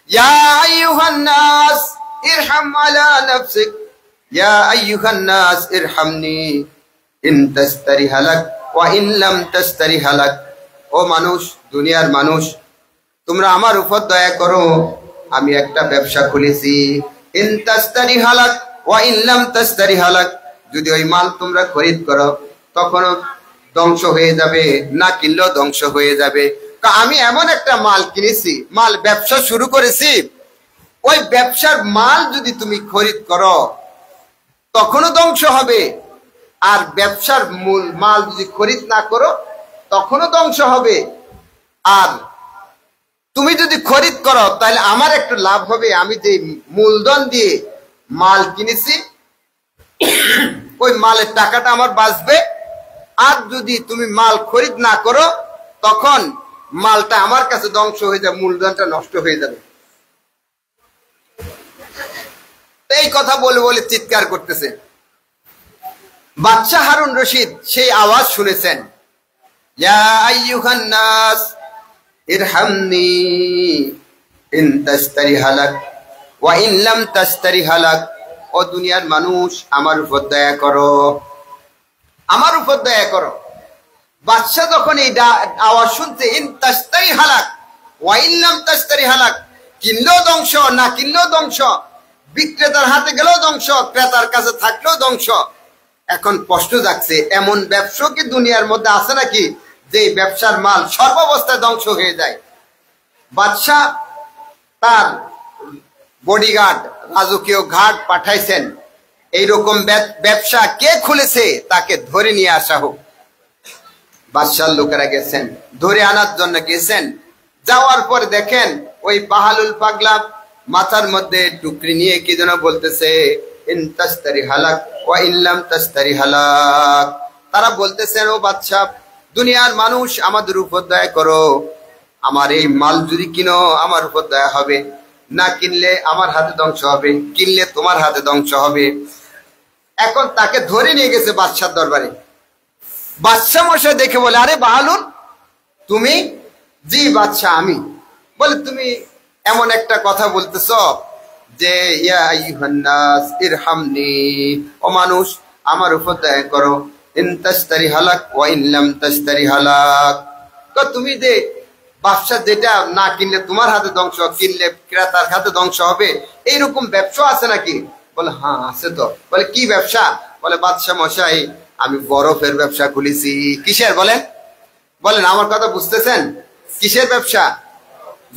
ইয়া আইয়ুহান নাস ইরহাম আলা নাফসিক, ইয়া আইয়ুহান নাস ইরহামনি ইন তাস্তারি হালাক ওয়া ইন লাম তাস্তারি হালাক। ও মানুষ, দুনিয়ার মানুষ, তোমরা আমার উপর দয়া করো, আমি একটা ব্যবসা খুলেছি। ইন তাস্তারি হালাক ওয়া ইন লাম তাস্তারি হালাক, যদি ওই মাল তোমরা খরিদ করো তখনও ধ্বংস হয়ে যাবে, না কিনলেও ধ্বংস হয়ে যাবে। আমি এমন একটা মাল কিনেছি, মাল ব্যবসা শুরু করেছি, ওই ব্যবসার মাল যদি তুমি খরিদ করো তখনও ধ্বংস হবে, আর ব্যবসার মূল মাল যদি খরিদ না করো তখনও ধ্বংস হবে। আর তুমি যদি খরিদ করো তাহলে আমার একটু লাভ হবে, আমি যে মূলধন দিয়ে মাল কিনেছি ওই মালের টাকাটা আমার বাঁচবে। আর যদি তুমি মাল খরিদ না করো তখন মালটা আমার কাছে ধ্বংস হয়ে যাবে, মূলধনটা নষ্ট হয়ে যাবে। এই কথা বলে বলে চিৎকার করতেছে। বাদশাহ হারুন রশিদ সেই আওয়াজ শুনেছেন, ইয়া আইয়ুহান নাস ইরহামনি ইন তাস্তারি হালাক ওয়া ইন লাম তাস্তারি হালাক। ও দুনিয়ার মানুষ, আমার উপর দয়া করো, আমার উপর দয়া করো। বাদশাহ যখন এই আওয়াজ শুনছে, ইন তাস্তারি হালাক ওয়া ইন লাম তাস্তারি হালাক, কিনলেও ধ্বংস, না কিনলেও ধ্বংস, বিক্রেতার হাতে গেলেও ধ্বংস, ক্রেতার কাছে থাকলেও ধ্বংস। এখন প্রশ্ন জাগছে, এমন ব্যবসা কি দুনিয়ার মধ্যে আছে নাকি যে ব্যবসার মাল সর্বাবস্থায় ধ্বংস হয়ে যায়? বাদশাহ তার বডিগার্ড, রাজকীয় ঘাট পাঠাইছেন, এইরকম ব্যবসা কে খুলেছে তাকে ধরে নিয়ে আসা হোক। বাদশার লোকেরা গেছেন, ধরে আনার জন্য গেছেন। যাওয়ার পরে দেখেন ওই বাহালুল পাগলা মাথার মধ্যে টুকরি নিয়ে কি যেন বলতেছে, ইন তাস্তারি হালাক ওয়া ইন লাম তাস্তারি হালাক। তারা বলতেছেন, ও বাদশা, দুনিয়ার মানুষ, আমাদের উপর দয়া করো, আমার এই মাল যদি কিনো আমার উপর দয়া হবে, না কিনলে আমার হাতে ধ্বংস হবে, কিনলে তোমার হাতে ধ্বংস হবে। এখন তাকে ধরে নিয়ে গেছে বাদশার দরবারে। বাদশা মশাই দেখে বলে, আরে বাহালুল তুমি? জি বাদশা আমি। বলে, তুমি এমন একটা কথা বলতেছ যে ইয়া আইয়ুহান নাস ইরহামনি, ও মানুষ আমার উপর দয়া করো, ইন তাস্তারি হালাক ওয়া ইন লাম তাস্তারি হালাক। তো তুমি যে ব্যবসা যেটা না কিনলে তোমার হাতে ধ্বংস, কিনলে ক্রেতার হাতে ধ্বংস হবে, এইরকম ব্যবসা আছে নাকি? বলে, হ্যাঁ আছে তো। বলে, কি ব্যবসা? বলে, বাদশা মশাই আমি বরফের ব্যবসা খুলেছি। কিসের বলেন? বলেন, আমার কথা বুঝতেছেন? কিসের ব্যবসা?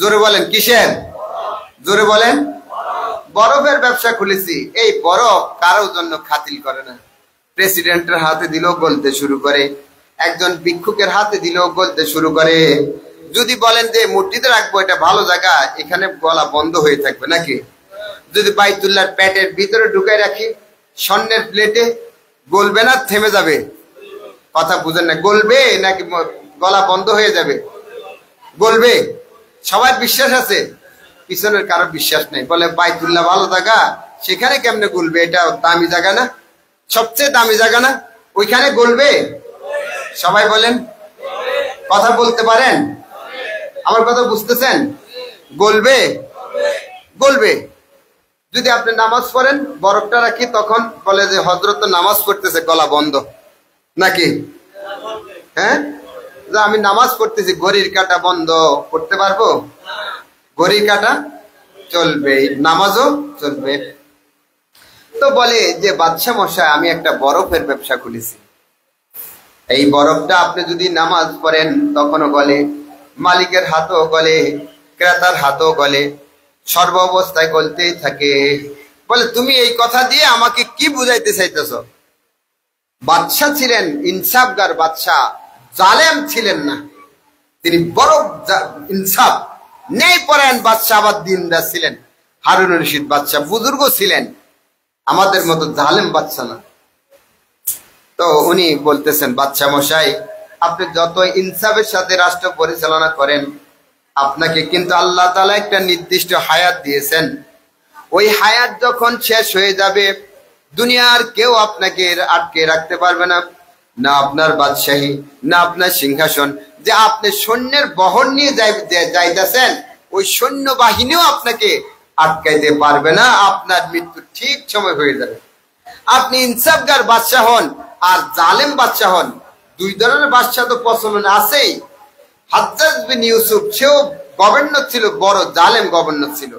জোরে বলেন, কিসের? জোরে বলেন। বরফের ব্যবসা খুলেছি। এই বরফ কারো জন্য খাতিল করে না। প্রেসিডেন্টের হাতে দিলেও গলতে শুরু করে, একজন ভিক্ষুকের হাতে দিলেও গলতে শুরু করে। যদি বলেন যে মসজিদে রাখবো, এটা ভালো জায়গা, এখানে গলা বন্ধ হয়ে থাকবে নাকি? যদি বাইতুল্লাহর প্যাটের ভিতরে ঢুকাই রাখি স্বর্ণের প্লেটে, গলবে না থেমে যাবে? কথা বুঝেন না? গলবে নাকি গলা বন্ধ হয়ে যাবে? গলবে। সবার বিশ্বাস আছে, পিছনের কারো বিশ্বাস নেই। বলে, বাইতুল্লাহ ভালো জায়গা, সেখানে কেমনে গলবে? এটা দামি জায়গা না, সবচেয়ে দামি জায়গা না, ওইখানে গলবে? সবাই বলেন, কথা বলতে পারেন? আমার কথা বুঝতেছেন? গলবে, গলবে। যদি আপনি নামাজ পড়েন, বরফটা রাখি, তখন বলে যে হযরত নামাজ পড়তেছে, গলা বন্ধ নাকি? হ্যাঁ, আমি নামাজ পড়তেছি, ঘড়ির কাঁটা বন্ধ করতে পারবো? ঘড়ির কাঁটা চলবে, নামাজও চলবে। তো বলে যে, বাদশা মশাই আমি একটা বরফের ব্যবসা খুলেছি, এই বরফটা আপনি যদি নামাজ পড়েন তখনও গলে, মালিকের হাতও গলে, ক্রেতার হাতও গলে, সর্ব অবস্থায় গলতেই থাকে। বলে, তুমি এই কথা দিয়ে আমাকে কি বুঝাইতে চাইতেছ? বাদশা ছিলেন ইনসাফগার বাদশা, জালেম ছিলেন না। তিনি বড় ইনসাফ ন্যায় পরায়ণ বাদশা, আবার দিনদার ছিলেন। হারুন রশিদ বাদশা বুজুর্গ ছিলেন, আমাদের মতো জালেম বাদশা না। তো উনি বলতেছেন, বাদশা মশাই আপনি যত ইনসাফের সাথে রাষ্ট্র পরিচালনা করেন, আপনাকে কিন্তু আল্লাহ তাআলা একটা নির্দিষ্ট হায়াত দিয়েছেন। ওই হায়াত যখন শেষ হয়ে যাবে, দুনিয়ার কেউ আপনাকে আটকে রাখতে পারবে না, না আপনার বাদশাহী, না আপনার সিংহাসন। যে আপনি সৈন্যের বহর নিয়ে যাইতেছেন, ওই সৈন্য বাহিনীও আপনাকে আটকাইতে পারবে না। আপনার মৃত্যু ঠিক সময় হয়ে যাবে। আপনি ইনসাফগার বাদশা হন আর জালেম বাদশা হন, দুই ধরনের বাদশা তো প্রচলন আছেই। হাজ্জাজ বিন ইউসুফ, সেও গভর্নর ছিল, বড় জালেম গভর্নর ছিল।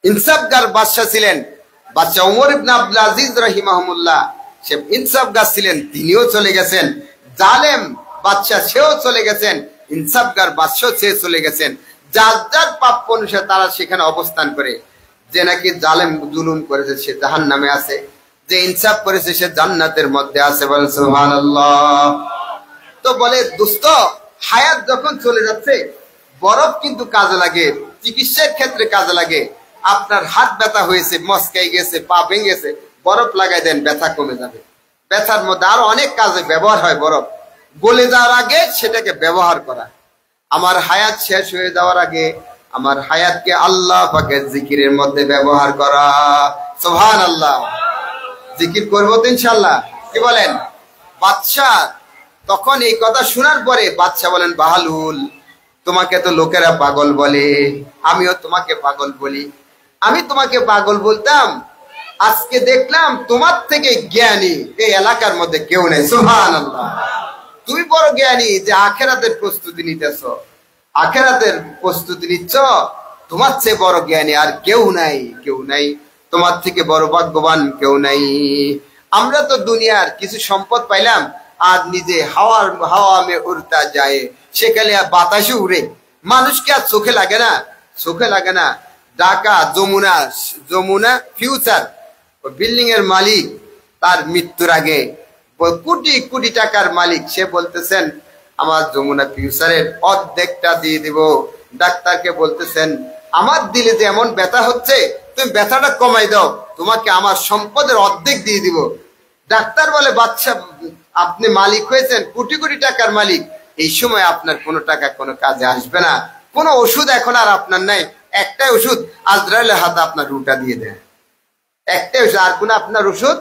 ইনসাফগার বাদশা ছিলেন বাদশা ওমর ইবনে আব্দুল আজিজ রাহিমাহুল্লাহ, সে ইনসাফগার ছিলেন, তিনিও চলে গেছেন। জালেম বাদশাহ সেও চলে গেছেন, ইনসাফগার বাদশাহ সে চলে গেছেন। যার যার প্রাপ্য অনুসারে তারা সেখানে অবস্থান করে। যে নাকি জালেম জুলুম করেছে সে জাহান্নামে আছে, যে ইনসাফ করেছে সে জান্নাতের মধ্যে আছে। বলেন সুবহানাল্লাহ। তো বলে দোস্ত, হায়াত যখন চলে যাচ্ছে, বরফ কিন্তু কাজে লাগে, চিকিৎসার ক্ষেত্রে কাজে লাগে। আপনার হাত ব্যথা হয়েছে, মচকাই গেছে, পা ভেঙে গেছে, বরফ লাগাই দেন, ব্যথা কমে যাবে। ব্যথার মধ্যে আরো অনেক কাজে ব্যবহার হয় বরফ। গলে যাওয়ার আগে সেটাকে ব্যবহার করা। আমার হায়াত শেষ হয়ে যাওয়ার আগে আমার হায়াতকে আল্লাহ পাকের জিকিরের মধ্যে ব্যবহার করা। সুবহানাল্লাহ। জিকির করবো তো ইনশাআল্লাহ, কি বলেন? বাদশাহ তখন এই কথা শোনার পরে বাদশাহ বলেন, বাহালুল, তোমাকে তো লোকেরা পাগল বলে, আমিও তোমাকে পাগল বলি। আমি তোমাকে পাগল বলতাম, আজকে দেখলাম তোমার থেকে জ্ঞানী এই এলাকার মধ্যে কেউ নেই। সুবহানাল্লাহ। তুমি বড় জ্ঞানী যে আখেরাতের প্রস্তুতি নিতেছ, আখেরাতের প্রস্তুতি নিচ্ছ, তোমার চেয়ে বড় জ্ঞানী আর কেউ নাই, কেউ নাই। তোমার থেকে বড় ভাগ্যবান কেউ নাই। আমরা তো দুনিয়ার কিছু সম্পদ পাইলাম আর নিজে হাওয়া মে উড়তা যায়, সেখানে বাতাসে উড়ে। মানুষকে আর চোখে লাগে না, চোখে লাগে না। ঢাকা যমুনা ফিউচার বিল্ডিং এর মালিক, তার মৃত্যুর আগে কোটি কোটি টাকার মালিক, সে বলতেছেন আমার যমুনা ফিউচারের অর্ধেকটা দিয়ে দিব। ডাক্তারকে বলতেছেন আমার দিলে যে এমন ব্যথা হচ্ছে, তুমি ব্যথাটা কমাই দাও, তোমাকে আমার সম্পদের অর্ধেক দিয়ে দিব। ডাক্তার বলে, বাদশা আপনি মালিক হয়েছেন, কোটি কোটি টাকার মালিক, এই সময় আপনার কোনো টাকা কোনো কাজে আসবে না। কোনো ওষুধ এখন আর আপনার নাই, একটাই ওষুধ, আজরাইলের হাতে আপনার রুটা দিয়ে দেয়, একটাই ওষুধ, আর কোনো আপনার ওষুধ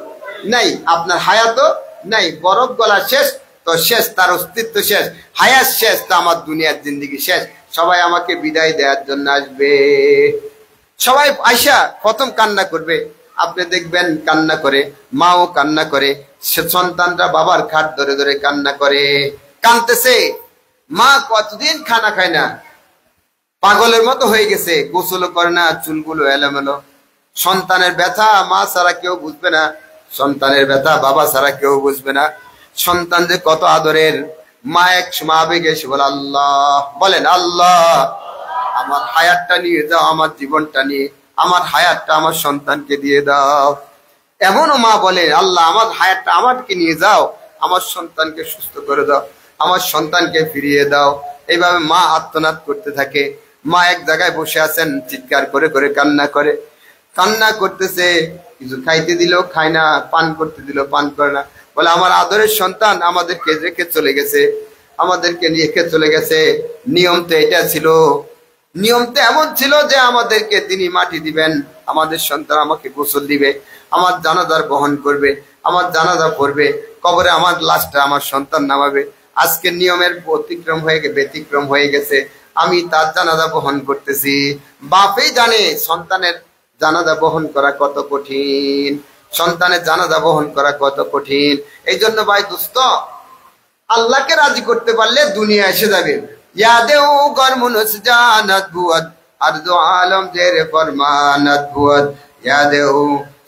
নাই। আপনার হায়াতও নাই, বরফ গলা শেষ তো শেষ, তার অস্তিত্ব শেষ, হায়াত শেষ, তো আমার দুনিয়ার জিন্দেগি শেষ। সবাই আমাকে বিদায় দেওয়ার জন্য আসবে। সবাই আয়সা প্রথম কান্না করবে, আপনি দেখবেন কান্না করে, মাও কান্না করে, সন্তানরা বাবার খাট ধরে ধরে কান্না করে, কাঁদতেছে। মা কতদিন খানা খায় না, পাগলের মতো হয়ে গেছে, গোসল করে না, চুলগুলো এলোমেলো। সন্তানের ব্যথা মা ছাড়া কেউ বুঝবে না, সন্তানের ব্যথা বাবা ছাড়া কেউ বুঝবে না। সন্তান যে কত আদরের, মা এক সময় আবেগে এসে বলে, আল্লাহ, বলেন আল্লাহ, আমার হায়াতটা নিয়ে যাও, আমার জীবনটা নিয়ে, আমার হায়াতটা আমার সন্তানকে দিয়ে দাও। এমনও মা বলে, আল্লাহ, আমার হায়াতটা আমাকে নিয়ে যাও, আমার সন্তানকে সুস্থ করে দাও, আমার সন্তানকে ফিরিয়ে দাও। এইভাবে মা আর্তনাদ করতে থাকে। মা এক জায়গায় বসে আছেন, চিৎকার করে করে কান্না করে, কান্না করতেছে। কিছু খাইতে দিলেও খায় না, পান করতে দিলেও পান করে না। বলে, আমার আদরের সন্তান আমাদেরকে রেখে চলে গেছে, আমাদেরকে রেখে চলে গেছে। নিয়ম তো এটা ছিল, নিয়ম তো এমন ছিল যে আমাদেরকে তিনি মাটি দিবেন, আমাদের সন্তান আমাকে গোসল দিবে, আমার জানাজার বহন করবে, আমার জানাজা পড়বে, কবরে আমার লাশটা আমার সন্তান নামাবে। আজকে নিয়মের ব্যতিক্রম হয়ে গেছে, আমি তার জানাজা বহন করতেছি। বাপই জানে সন্তানের জানাজা বহন করা কত কঠিন, সন্তানের জানাজা বহন করা কত কঠিন। এই জন্য ভাই দোস্ত, আল্লাহকে রাজি করতে পারলে দুনিয়া এসে যাবে। ইয়াদেও গরমুনস জানাত বুয়াত আর দো আলম জেরে ফরমানাত বুয়াত, ইয়াদেও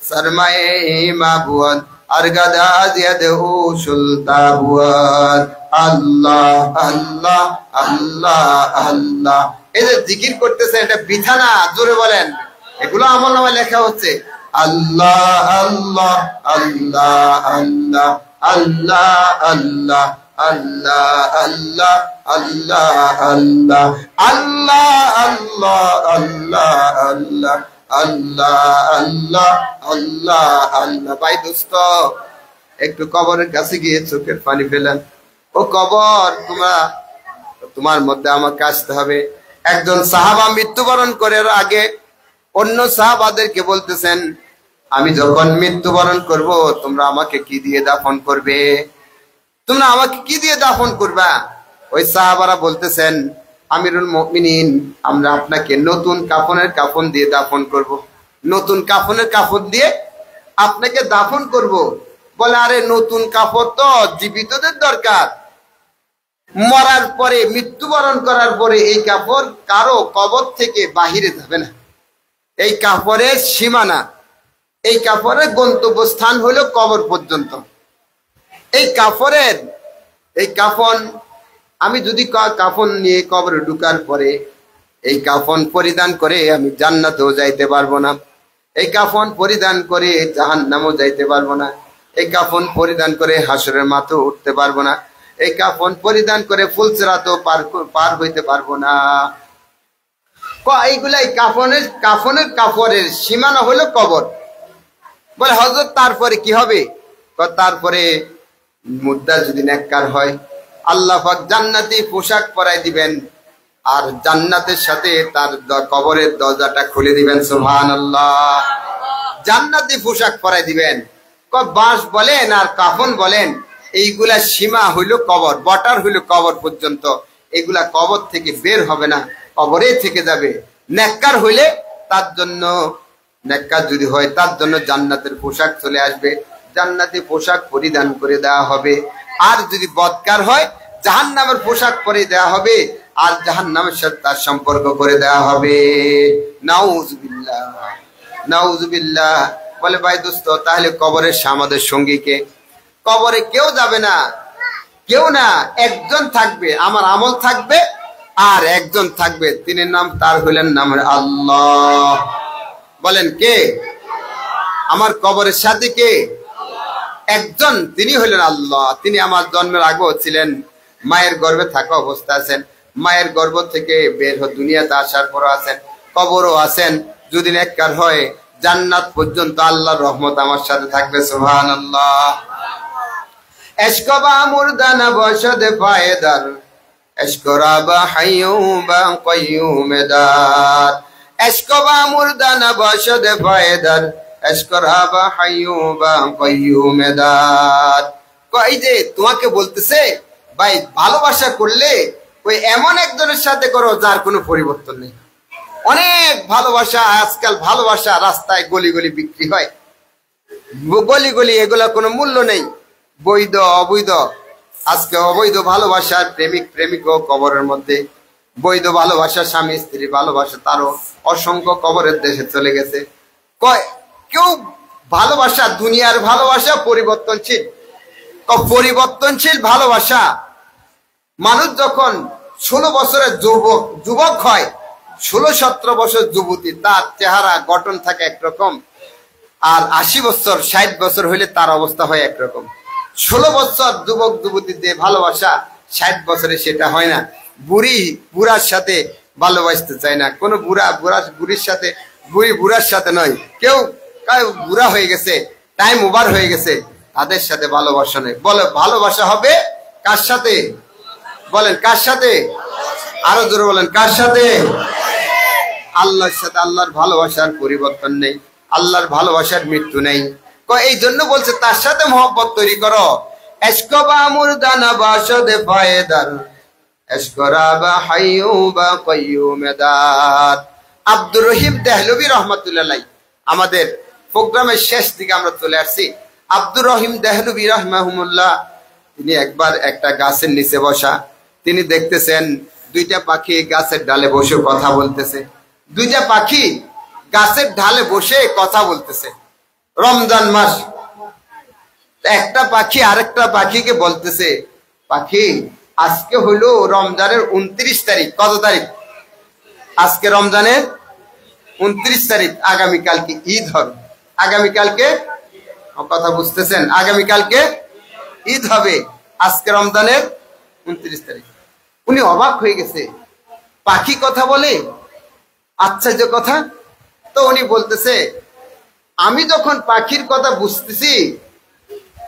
সরমায়ে মাবুয়াত আর গাদাজ ইয়াদেও সুলতা বুয়াত। আল্লাহ আল্লাহ আল্লাহ আল্লাহ, এই যে জিকির করতেছে, এটা বৃথা না, জোরে বলেন। এগুলো আমলনামায় লেখা হচ্ছে। আল্লাহ আল্লাহ আল্লাহ আল্লাহ আল্লাহ আল্লাহ আল্লাহ আল্লাহ আল্লাহ আল্লাহ আল্লাহ আল্লাহ আল্লাহ আল্লাহ আল্লাহ আল্লাহ আল্লাহ আল্লাহ। ভাই দোস্ত, একটু কবরের কাছে গিয়ে চোখের পানি ফেলেন। ও কবর, তোমার মধ্যে আমাকে আসতে হবে। একজন সাহাবা মৃত্যুবরণ করার আগে অন্য সাহাবাদেরকে বলতেছেন, আমি যখন মৃত্যুবরণ করব তোমরা আমাকে কি দিয়ে দাফন করবে, তোমরা আমাকে কি দিয়ে দাফন করবা? ওই সাহাবারা বলতেছেন, আমিরুল মুমিনিন, আমরা আপনাকে নতুন কাফন দিয়ে দাফন করব, নতুন কাফন দিয়ে আপনাকে দাফন করব। বলে, আরে নতুন কাপড় তো জীবিতদের দরকার, মরার পরে মৃত্যুবরণ করার পরে এই কাপড় কারো কবর থেকে বাহিরে যাবে না, এই কাপড়ের সীমানা এই কাফনের গন্তব্যস্থান হলো কবর পর্যন্ত। এই কাফন আমি যদি কাফন নিয়ে কবরে ঢুকার পরে এই কাফন পরিধান করে আমি জান্নাতেও যাইতে পারবো না, এই কাফন পরিধান করে জাহান্নামেও যাইতে পারবো না, এই কাফন পরিধান করে হাসরের মাথাও উঠতে পারবো না, এই কাফন পরিধান করে ফুলসিরাতও পার হইতে পারবো না। এইগুলাই কাফনের সীমানা হলো কবর। বলে হযরত তারপরে কি হবে? তারপরে মুদ্রা যদি নেককার হয় আল্লাহ পাক জান্নাতি পোশাক পরাই দিবেন আর জান্নাতের সাথে তার কবরের দরজাটা খুলে দিবেন। সুবহানাল্লাহ। জান্নাতি পোশাক পরাই দিবেন। বাঁশ বলেন আর কাফন বলেন, এইগুলা সীমা হইল কবর, বর্ডার হইল কবর পর্যন্ত। এগুলা কবর থেকে বের হবে না, কবরে থেকে যাবে। নেককার হইলে তার জন্য, নেককার যদি হয় তার জন্য জান্নাতের পোশাক চলে আসবে, জান্নাতি পোশাক পরিধান করে দেওয়া হবে। আর যদি বদকার হয় জাহান্নামের পোশাক পরে দেওয়া হবে আর জাহান্নামের সাথে তার সম্পর্ক করে দেওয়া হবে। নাউজুবিল্লাহ, নাউজুবিল্লাহ। বলে ভাই দোস্ত, তাহলে কবরের আমাদের সঙ্গী কে? কবরে কেউ যাবে না, কেউ না, একজন থাকবে, আমার আমল থাকবে আর একজন থাকবে, তিনি নাম তার হইলেন নাম আল্লাহ। বলেন কে? আমার কবরের সাথে কে? একজন, তিনি হইলেন আল্লাহ। তিনি আমার জন্মের আগেও ছিলেন, মায়ের গর্ভে থাকা অবস্থা আছেন, মায়ের গর্ভ থেকে বের হয়ে দুনিয়াতে আসার পরও আছেন, কবরও আছেন। যদি নেককার হয় জান্নাত পর্যন্ত আল্লাহর রহমত আমার সাথে থাকবে। সুবহানাল্লাহ। এশকবা মুরদানা বশদে ফায়দার, এশকরাবা হাইয়ুবা কাইয়ুমেদার, এশকবা মুরদানা বশদে ফায়দার, এশকরাবা হাইয়ুবা কাইয়ুমেদার। কই যে তোমাকে বলতেছে ভাই, ভালোবাসা করলে ওই এমন একজনের সাথে করো যার কোনো পরিবর্তন নেই। অনেক ভালোবাসা, আজকাল ভালোবাসা রাস্তায় গলি গলি বিক্রি হয়, গলি গলি, এগুলা কোনো মূল্য নেই, বৈধ অবৈধ। আজকে অবৈধ ভালোবাসার প্রেমিক প্রেমিকও কবরের মধ্যে, বৈধ ভালোবাসা স্বামী স্ত্রী ভালোবাসা তারও অসংখ্য কবরের দেশে চলে গেছে। কেউ ভালোবাসা, দুনিয়ার ভালোবাসা পরিবর্তনশীল, পরিবর্তনশীল ভালোবাসা। মানুষ যখন 16 বছরের যুবক হয়, 16-17 বছর যুবতী, তার চেহারা গঠন থাকে একরকম, আর 80 বছর 60 বছর হইলে তার অবস্থা হয় একরকম। 16 বছর যুবক যুবতী যে ভালোবাসা 60 বছরে সেটা হয় না। বুড়ার সাথে ভালোবাসতে চায় না, কোনো বুড়ির সাথে, বুড়ার সাথে নয়, কেউ বুড়া হয়ে গেছে, টাইম ওভার হয়ে গেছে, তাদের সাথে ভালোবাসা নেই। বলে ভালোবাসা হবে কার সাথে? বলেন কার সাথে? আরো জোরে বলেন কার সাথে? আল্লাহর সাথে। আল্লাহর ভালোবাসার পরিবর্তন নেই, আল্লাহর ভালোবাসার মৃত্যু নেই। এই জন্য বলছে তার সাথে মহব্বত তৈরি করো। এশকবা মুরদানা বাশদে ফায়দার, এশকরাবা হাইয়ুবা কাইয়ুমেদার। আব্দুর রহিম দেহলভী রাহমাতুল্লাহ আলাইহি, আমাদের প্রোগ্রামের শেষ দিকে আমরা চলে আসছি। আব্দুর রহিম দেহলভী রাহমাহুল্লাহ, তিনি একবার একটা গাছের নিচে বসা, তিনি দেখতেছেন দুইটা পাখি গাছের ডালে বসে কথা বলতেছে। দুইটা পাখি গাছের ঢালে বসে কথা বলতেছে। রমজান মাস, একটা পাখি আরেকটা পাখিকে বলতেছে, পাখি আজকে হইলো রমজানের 29 তারিখ। কত তারিখ? আজকে রমজানের 29 তারিখ, আগামীকালকে ঈদ হবে। আগামীকালকে, কথা বুঝতেছেন, আগামীকালকে ঈদ হবে, আজকে রমজানের 29 তারিখ। উনি অবাক হয়ে গেছে, পাখি কথা বলে, আশ্চর্য কথা। তো উনি বলতেছে, আমি যখন পাখির কথা বুঝতেছি,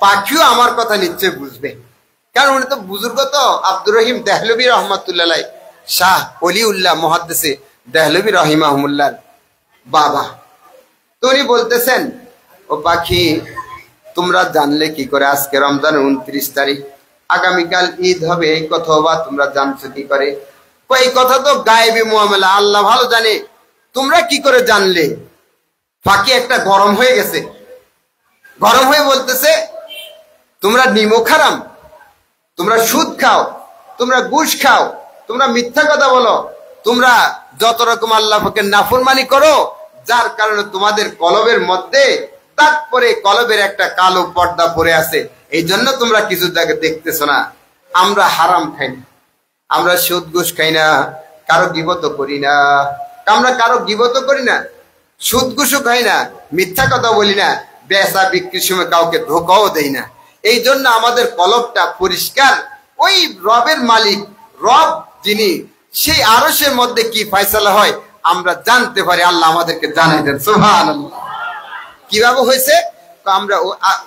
পাখিও আমার কথা নিশ্চয় বুঝবে, কারণ উনি তো বুজুর্গ। তো আব্দুর রহিম দেহলভী রহমাতুল্লাহ আলাইহি, শাহ ওলিউল্লাহ মুহাদ্দিসে দেহলভী রাহিমাহুল্লাহর বাবা। তো উনি বলতেছেন, ও পাখি, তোমরা জানলে কি করে আজকে রমজানের 29 তারিখ, আগামীকাল ঈদ হবে, এই কথা বা তোমরা জানছো কি করে? এই কথা তো গায়েবী মুআমালা, আল্লাহ ভালো জানে, তোমরা কি করে জানলে? পাখি একটা গরম হয়ে গেছে, গরম হয়ে বলতেছে, তোমরা নিমক হারাম, তোমরা সুদ খাও, তোমরা ঘুষ খাও, তোমরা মিথ্যা কথা বলো, তোমরা যত রকম আল্লাহ পাকের নাফরমানি করো, যার কারণে তোমাদের কলবের মধ্যে তারপরে কলবের একটা কালো পর্দা পরে আছে, এই জন্য তোমরা কিছু জায়গায় দেখতেছো না। আমরা হারাম খাই না, আমরা সুদ ঘুষ খাই না, কারো গীবত করি না, আমরা কারো গীবত করি না, সুদ ঘুষও খাই না, মিথ্যা কথা বলি না, বেচা বিক্রির সময় কাউকে ধোকাও দেই না। এই জন্য আমাদের কলবটা পরিষ্কার। ওই রবের মালিক রব যিনি, সেই আরশের মধ্যে কি ফয়সালা হয় আমরা জানতে পারি, আল্লাহ আমাদেরকে জানাই দেন। সুবহানাল্লাহ। কিভাবে হয়েছে? আমরা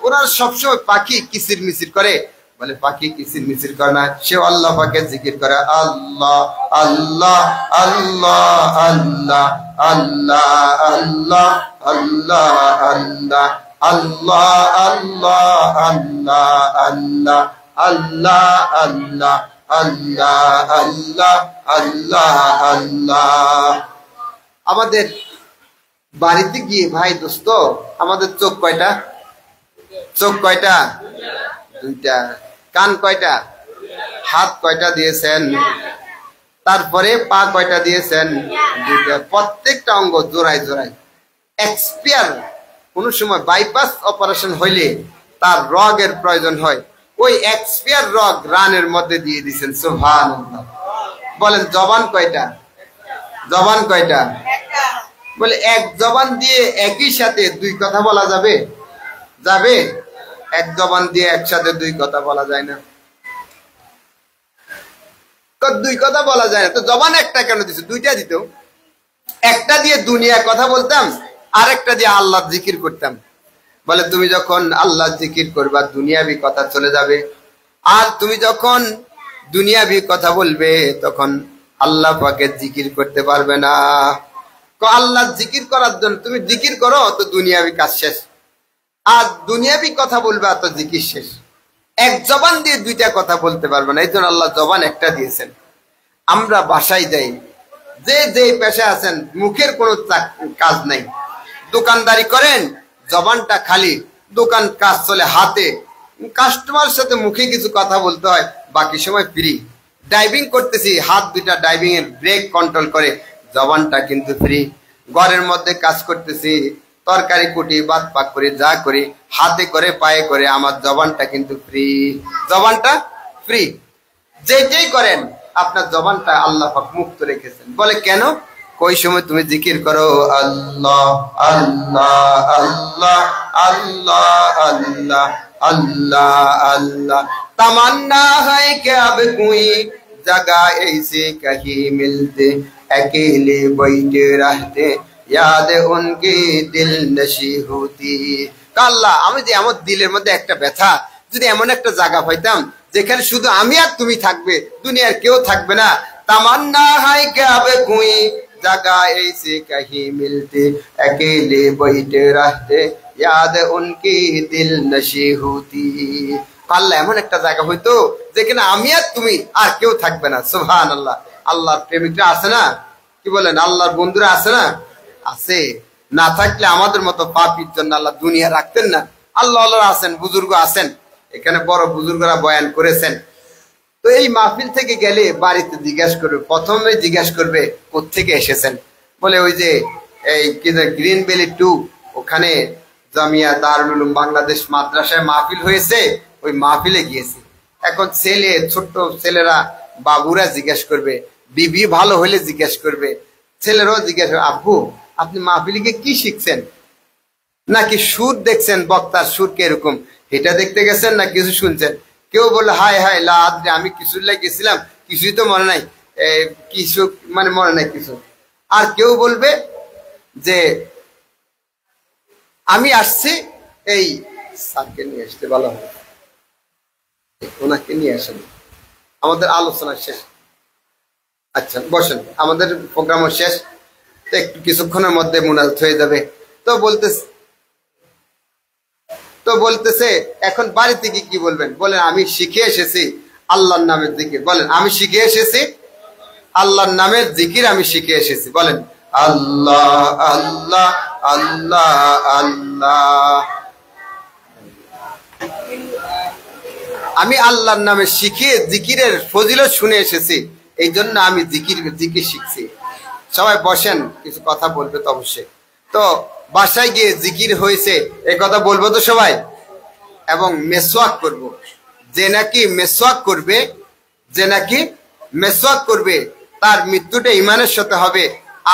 ওরা সবসময় পাখি কিচির মিচির করে, বলে পাখি কিচির মিচির করে না, সে আল্লাহ পাকে জিকির করে, আল্লাহ আল্লাহ আল্লাহ আল্লাহ আল্লাহ আল্লাহ আল্লাহ আল্লাহ আল্লাহ আল্লাহ আল্লাহ আল্লাহ আল্লাহ আল্লাহ আল্লাহ আল্লাহ আল্লাহ। আমাদের বাড়িতে গিয়ে ভাই দোস্ত, আমাদের চোখ কয়টা? চোখ কয়টা? দুইটা। কান কয়টা? হাত কয়টা দিয়েছেন? তারপরে পা কয়টা দিয়েছেন? দুইটা। প্রত্যেকটা অঙ্গ জোড়ায় জোড়ায় এক্সপায়ার। কোন সময় বাইপাস অপারেশন হইলে তার রগের প্রয়োজন হয়, ওই এক্সপায়ার রগ রানের মধ্যে দিয়ে দিয়েছেন। সুবহানাল্লাহ। বলেন জবান কয়টা? জবান কয়টা? বলে এক জবান দিয়ে একই সাথে দুই কথা বলা যাবে? যাবে? এক জবান দিয়ে একসাথে দুই কথা বলা যায় না, দুই কথা বলা যায় না। তো জবান একটা কেন দিছে? দুইটা দিত। একটা দিয়ে দুনিয়া কথা বলতাম, আরেকটা দিয়ে আল্লাহ জিকির করতাম। বলে তুমি যখন আল্লাহ জিকির করবা দুনিয়াবি কথা চলে যাবে, আর তুমি যখন দুনিয়াবি কথা বলবে তখন আল্লাহ পাকের জিকির করতে পারবে না। আল্লাহ জিকির করার জন্য তুমি জিকির করো তো দুনিয়াবি কাজ শেষ, আর দুনিয়াবি কথা বলবে তো জিকির শেষ। এক জবান দিয়ে দুইটা কথা বলতে পারবে না, এই জন্য আল্লাহ জবান একটা দিয়েছেন। আমরা বাসায় যাই, যে যে পেশা আছেন মুখের কোনো কাজ নাই, দোকানদারি করেন জবানটা খালি, দোকান কাজ চলে হাতে, কাস্টমার সাথে মুখে কিছু কথা বলতে হয়, বাকি সময় ফ্রি। ড্রাইভিং করতেছি, হাত দুইটা ড্রাইভিং এর ব্রেক কন্ট্রোল করে, জবানটা কিন্তু ফ্রি। ঘরের মধ্যে কাজ করতেছি, তরকারি কুটি বাদ পাক করি, যা করি হাতে করে পায়ে করে, আমার জবানটা কিন্তু ফ্রি। জবানটা ফ্রি। যেটাই করেন আপনার জবানটা আল্লাহ পাক মুক্ত রেখেছেন। বলে কেন? কই সময় তুমি জিকির করো আল্লাহ আল্লাহ আল্লাহ আল্লাহ আল্লাহ আল্লাহ আল্লাহ। तमन्ना है कि अब कोई जगह ऐसे कहीं मिलते, अकेले बैठे रहते याद उनकी दिल नशी होती। আল্লাহ আমি যে আমার দিলের মধ্যে একটা ব্যথা, যদি এমন একটা জায়গা পাইতাম যেখানে শুধু আমি আর তুমি থাকবে, দুনিয়ার কেউ থাকবে না। तमन्ना है कि अब कोई जगह ऐसे कहीं मिलते, अकेले बैठे रहते याद उनकी दिल नशी होती। আল্লাহ এমন একটা জায়গা হইতো যেখানে আমি আর তুমি আর কেউ থাকবে না। সুবহানাল্লাহ। আল্লাহর প্রেমিকরা আছে না? কি বলেন? আল্লাহর বন্ধুরা আছে না? আছে। না থাকলে আমাদের মতো পাপীর জন্য আল্লাহ দুনিয়া রাখতেন না। আল্লাহ আছেন, বুজুর্গ আছেন, এখানে বড় বুজুর্গরা বয়ান করেছেন। তো এই মাহফিল থেকে গেলে বাড়িতে জিজ্ঞাসা করবে, প্রথমে জিজ্ঞাসা করবে কোত্থেকে এসেছেন। বলে ওই যে এই গ্রিন ভ্যালি 2 ওখানে জামিয়া দারুল উলুম বাংলাদেশ মাদ্রাসায় মাহফিল হয়েছে, ওই মাহফিলে গিয়েছি। এখন ছেলে, ছোট্ট ছেলেরা, বাবুরা জিজ্ঞেস করবে, বিবি ভালো হলে জিজ্ঞেস করবে, ছেলেরাও জিজ্ঞেস করবে আব্বু আপনি মাহফিলে গিয়ে কি শিখছেন, নাকি সুর দেখছেন, বক্তার সুর কিরকম এটা দেখতে গেছেন, না কিছু শুনছেন। কেউ বললো হায় হায় লাদ্রে আমি কিছু গেছিলাম, কিছুই তো মনে নাই, কিছু মানে মনে নাই কিছু। আর কেউ বলবে যে আমি আসছি এই স্যারকে নিয়ে আসতে ভালো হবে, ওনাকে নিয়ে আসেন, আমাদের আলোচনা শেষ। আচ্ছা বসেন, আমাদের প্রোগ্রামও শেষ, তো একটু কিছুক্ষণের মধ্যে মুনাজাত হয়ে যাবে। তো বলতেছে এখন বাড়িতে কি বলবেন? বলেন আমি শিখে এসেছি আল্লাহর নামের জিকির। বলেন আমি শিখে এসেছি আল্লাহর নামের জিকির, আমি শিখে এসেছি। বলেন আল্লাহ আল্লাহ আল্লাহ আল্লাহ। আমি আল্লাহর নামে শিখে জিকিরের ফজিলত শুনে এসেছি, এই জন্য আমি জিকির শিখছি। সবাই বসেন, কিছু কথা বলবে তো অবশ্যই। তো বাসায় গিয়ে জিকির হয়েছে এই কথা বলবো তো সবাই, এবং মেসওয়াক করব। যে নাকি মেসওয়াক করবে, যে নাকি মেসওয়াক করবে তার মৃত্যুটা ইমানের সাথে হবে,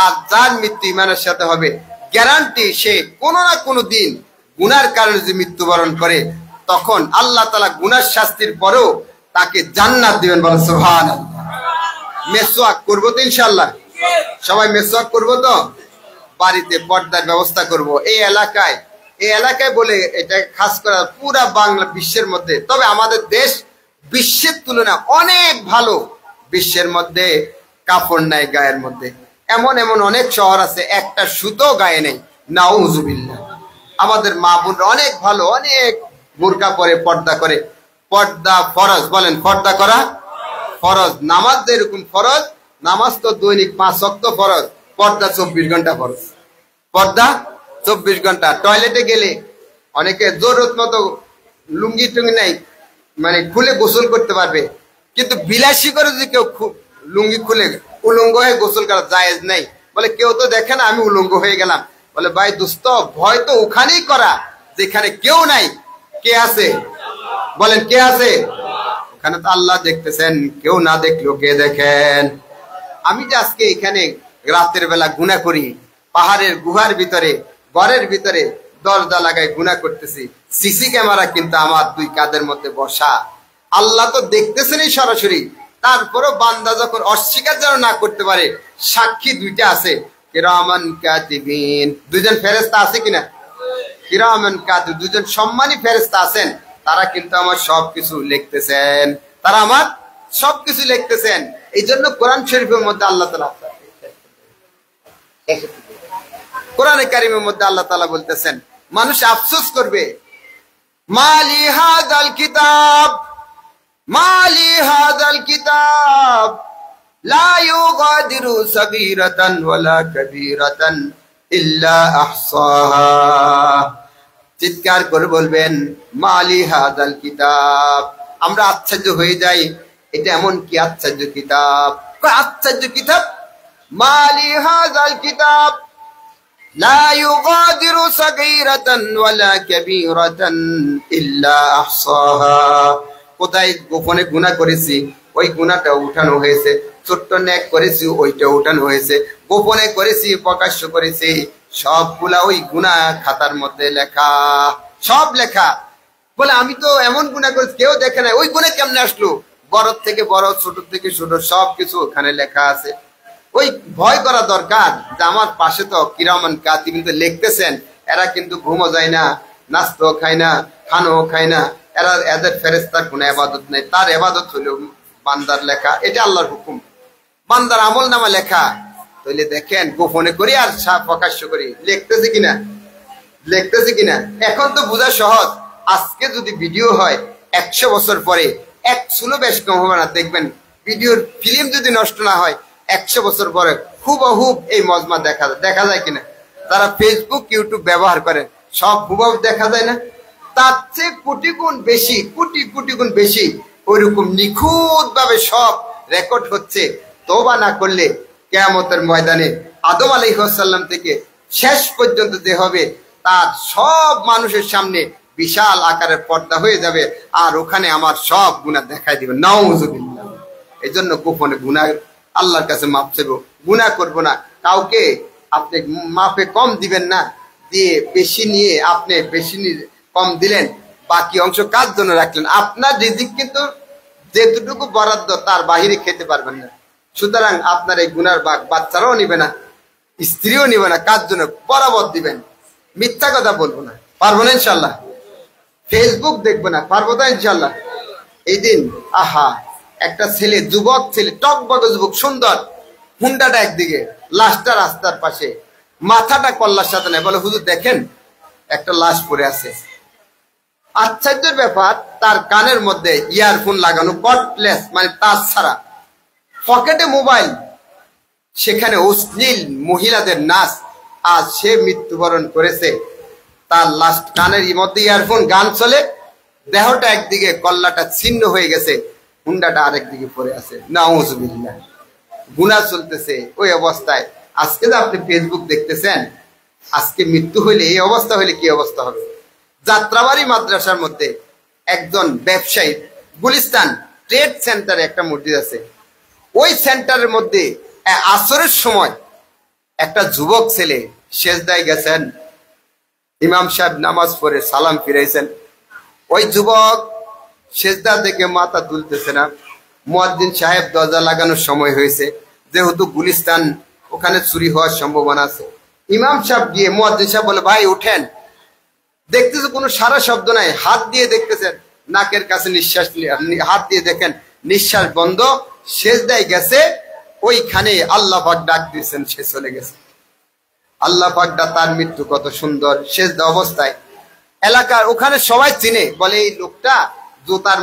আর যার মৃত্যু ইমানের সাথে হবে গ্যারান্টি সে কোনো না কোনো দিন গুনার কারণে যে মৃত্যুবরণ করে তখন আল্লাহ তাআলা গুনার শাস্তির পরেও তাকে জান্নাত দিবেন। বলেন সুবহানাল্লাহ। মেসওয়াক করবো তো ইনশাআল্লাহ, সবাই মেসওয়াক করবো তো, বাড়িতে পর্দার ব্যবস্থা করব। এই এলাকায় বলে এটা খাস করে পুরা বাংলা বিশ্বের মধ্যে, তবে আমাদের দেশ বিশ্বের তুলনায় অনেক ভালো। বিশ্বের মধ্যে কাপড় নাই গায়ের মধ্যে, এমন এমন অনেক শহর আছে একটা সুতো গায়ে নেই, নাউজুবিল্লাহ। আমাদের মা বোনরা অনেক ভালো, অনেক বোরকা পরে, পর্দা করে। পর্দা ফরজ, বলেন পর্দা করা ফরজ। নামাজ যেরকম ফরজ, নামাজ তো দৈনিক 5 ওয়াক্ত ফরজ, পর্দা 24 ঘন্টা ফরজ। পর্দা 24 ঘন্টা। টয়লেটে গেলে অনেকে জরুরত মতো লুঙ্গি টুঙ্গি নাই, মানে খুলে গোসল করতে পারবে, কিন্তু বিলাসী করে যদি কেউ লুঙ্গি খুলে উলঙ্গ হয়ে গোসল করা জায়েজ নাই। বলে কেউ তো দেখে না, আমি উলঙ্গ হয়ে গেলাম। বলে ভাই দোস্ত, ভয় তো ওখানেই করা যেখানে কেউ নাই। কে আছে বলেন, কে আছে? ওখানে তো আল্লাহ দেখতেছেন, কেউ না দেখলেও কে দেখেন। আমি যে আজকে এখানে রাতের বেলা গুনাহ করি, পাহাড়ের গুহার ভিতরে, ঘরের ভিতরে দরজা লাগাই গুনাহ করতেছি, সিসি ক্যামেরা কিন্তু আমার 2 কাঁধের মধ্যে বসা। আল্লাহ তো দেখতেছেনই সরাসরি, তারপরও বান্দা যখন অস্বীকার যেন না করতে পারে, সাক্ষী 2টা আছে, কিরামান কাতিবিন, 2জন ফেরেশতা আছে কিনা? কিরামান কাতিব, 2জন সম্মানী ফেরেশতা আছেন, তারা কিন্তু আমার সবকিছু লিখতেছেন, তারা আমার সবকিছু লিখতেছেন। এই জন্য কোরআন শরীফের মধ্যে আল্লাহ তাআলা, কোরআনে কারিমের মধ্যে আল্লাহ তাআলা বলতেছেন, মানুষ আফসোস করবে, মালি হাযাল কিতাব, মালি হাযাল কিতাব লা ইউগাদিরু সাগীরাতান ওয়ালা কাবীরাতান ইল্লা আহসাহা। চিৎকার করে বলবেন, মালি হাযাল কিতাব। আমরা আশ্চর্য হয়ে যাই, এটা এমন কি আশ্চর্য কিতাব? আশ্চর্য কিতাব, মালি হাযাল কিতাব লা ইউগাদিরু সাগীরাতান ওয়ালা কাবীরাতান ইল্লা আহসাহা। কোথায় গোপনে গুনাহ করেছি, ওই গুনাহটা উঠানো হয়েছে, ছোট্ট নেক করেছি, ওইটা উঠানো হয়েছে, গোপনে করেছি, প্রকাশ্য করেছি, সবগুলা ওই গুনাহ খাতার মধ্যে লেখা, সব লেখা। বলে আমি তো এমন গুনাহ করেছি কেউ দেখে নাই, ওই গুনাহ কেমনে আসলো? বড় থেকে বড়, ছোট থেকে ছোট, সবকিছু ওখানে লেখা আছে। ওই ভয় করা দরকার যে আমার পাশে তো কিরামান কাতিবিন লিখতেছেন, এরা কিন্তু ঘুমও যায় না, নাস্তাও খায় না, খানাও খায় না, এদের ফেরেশতার কোনো ইবাদত নেই, তার ইবাদত হলো বান্দার লেখা, এটা আল্লাহর হুকুম, বান্দার আমল নামা লেখা। তাহলে দেখেন গোপনে করি আর প্রকাশ্য করি, লিখতেছি কিনা, লিখতেছি কিনা। এখন তো বোঝা সহজ, আজকে যদি ভিডিও হয় 100 বছর পরে 1 চুলো বেশ কম হবে না। দেখবেন ভিডিওর ফিল্ম যদি নষ্ট না হয়, 100 বছর পরে হুবহুব এই মজমা দেখা যায় কিনা? তারা ফেসবুক ইউটিউব ব্যবহার করেন, সব হুবহুব দেখা যায় না? তার চেয়ে কোটি গুণ বেশি, কোটি গুণ বেশি ওইরকম নিখুঁত ভাবে সব রেকর্ড হচ্ছে। তওবা না করলে কিয়ামতের ময়দানে আদম আলাইহিস সালাম থেকে শেষ পর্যন্ত যে হবে, তার সব মানুষের সামনে বিশাল আকারের পর্দা হয়ে যাবে, আর ওখানে আমার সব গুনাহ দেখাই দিবে। নাউজুবিল্লাহ। এই জন্য গোপনে গুনাহ আল্লাহর কাছে মাপ চাইবো, গুনাহ করব না। কাউকে আপনি মাপে কম দিবেন না, দিয়ে বেশি নিয়ে আপনি বেশি কম দিলেন, বাকি অংশ কার জন্য রাখলেন? আপনার রিজিক কিন্তু যেটুকু বরাদ্দ তার বাহিরে খেতে পারবেন না। সুতরাং আপনার এই গুনার ভাগ বাচ্চারাও নিবে না, স্ত্রীও নিবে না, কার জন্য? বরাবর দিবেন। মিথ্যা কথা বলবো না, পারবো না ইনশাল্লাহ। ফেসবুক দেখবো না, পারবো না ইনশাল্লাহ। এই দিন আহা, একটা ছেলে, যুবক ছেলে, টকবগে যুবক, সুন্দর, হুন্ডাটা একদিকে, লাশটা রাস্তার পাশে, মাথাটা কল্লার সাথে নেই। বলে হুজুর দেখেন একটা লাশ পড়ে আছে। আশ্চর্যের ব্যাপার, তার কানের মধ্যে ইয়ারফোন লাগানো, কর্ডলেস মানে তার ছাড়া, পকেটে মোবাইল, সেখানে অশ্লীল মহিলাদের নাচ। আজ সে মৃত্যুবরণ করেছে, তার লাস্ট কানের মধ্যে ইয়ারফোন, গান চলে, দেহটা একদিকে, কল্লাটা ছিন্ন হয়ে গেছে, হুন্ডাটা আরেকদিকে পড়ে আছে। নাউজুবিল্লাহ। গুনাহ চলতেছে ওই অবস্থায়। আজকে যে আপনি ফেসবুক দেখতেছেন, আজকে মৃত্যু হইলে, এই অবস্থা হইলে কি অবস্থা হবে? যাত্রাবাড়ি মাদ্রাসার মধ্যে একজন ব্যবসায়ী, গুলিস্তান ট্রেড সেন্টারে একটা মসজিদ আছে, ওই সেন্টারের মধ্যে আসরের সময় একটা যুবক ছেলে সেজদায় গেছেন, ইমাম সাহেব নামাজ পড়ে সালাম ফিরাইছেন, ওই যুবক সেজদা দেখে মাথা তুলতেছে না। মুয়াজ্জিন সাহেব দরজা লাগানোর সময় হয়েছে, যেহেতু গুলিস্তান ওখানে চুরি হওয়ার সম্ভাবনা আছে। ইমাম সাহেব গিয়ে, মুয়াজ্জিন সাহেব বলে ভাই উঠেন, দেখতেছে কোনো সারা শব্দ নাই, হাত দিয়ে দেখতেছেন নাকের কাছে নিঃশ্বাস, হাত দিয়ে দেখেন নিঃশ্বাস বন্ধ, সেজদায় গেছে। ওইখানে আল্লাহ পাক ডাক দিয়েছেন, সে চলে গেছে। আল্লাহ পাক তার মৃত্যু কত সুন্দর, সেজদা অবস্থায়। এলাকার ওখানে সবাই চিনে, বলে এই লোকটা জুতার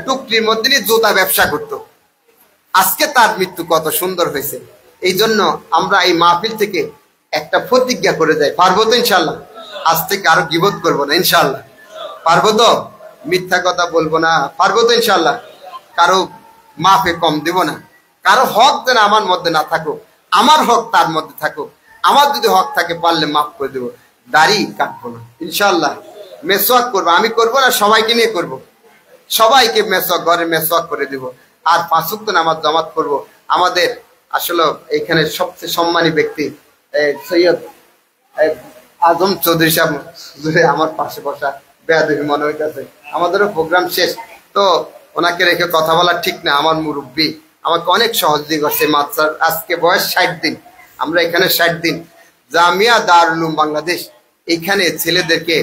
টুকরির মধ্যে নিয়ে জুতা ব্যবসা করতো, আজকে তার মৃত্যু কত সুন্দর হয়েছে। এই জন্য আমরা এই মাহফিল থেকে একটা প্রতিজ্ঞা করে যাই, পারবো তো ইনশাল্লাহ? আজ থেকে আরো গীবত করবো না ইনশাল্লাহ, পারবো তো? মিথ্যা কথা বলবো না, পারবো তো ইনশাল্লাহ? কারো মাফে কম দিব না, কারো হক যেন আমার মধ্যে না থাকুক, আমার হক তার মধ্যে থাকুক। আমার যদি হক থাকে পারলে মাফ করে দেবো। দাড়ি কাটবো না ইনশাল্লাহ, মেসওয়াক করবো, আমি করবো না, সবাইকে নিয়ে করবো, সবাইকে মেসওয়াক, ঘরে মেসওয়াক করে দিব। আর 5 ওয়াক্ত নামাজ জামাত করবো। আমাদের আসলে এখানে সবচেয়ে সম্মানী ব্যক্তি সৈয়দ আজম চৌধুরী সাহেব আমার পাশে বসা, বেয়াদবি মনে হইতেছে, আমাদেরও প্রোগ্রাম শেষ, তো ওনাকে রেখে কথা বলা ঠিক না। আমার মুরব্বী আমাকে অনেক সহযোগী করছে। মাদ্রাসার আজকে বয়স 60 দিন, আমরা এখানে 60 দিন। জামিয়া দারুল উলুম বাংলাদেশ, এইখানে ছেলেদেরকে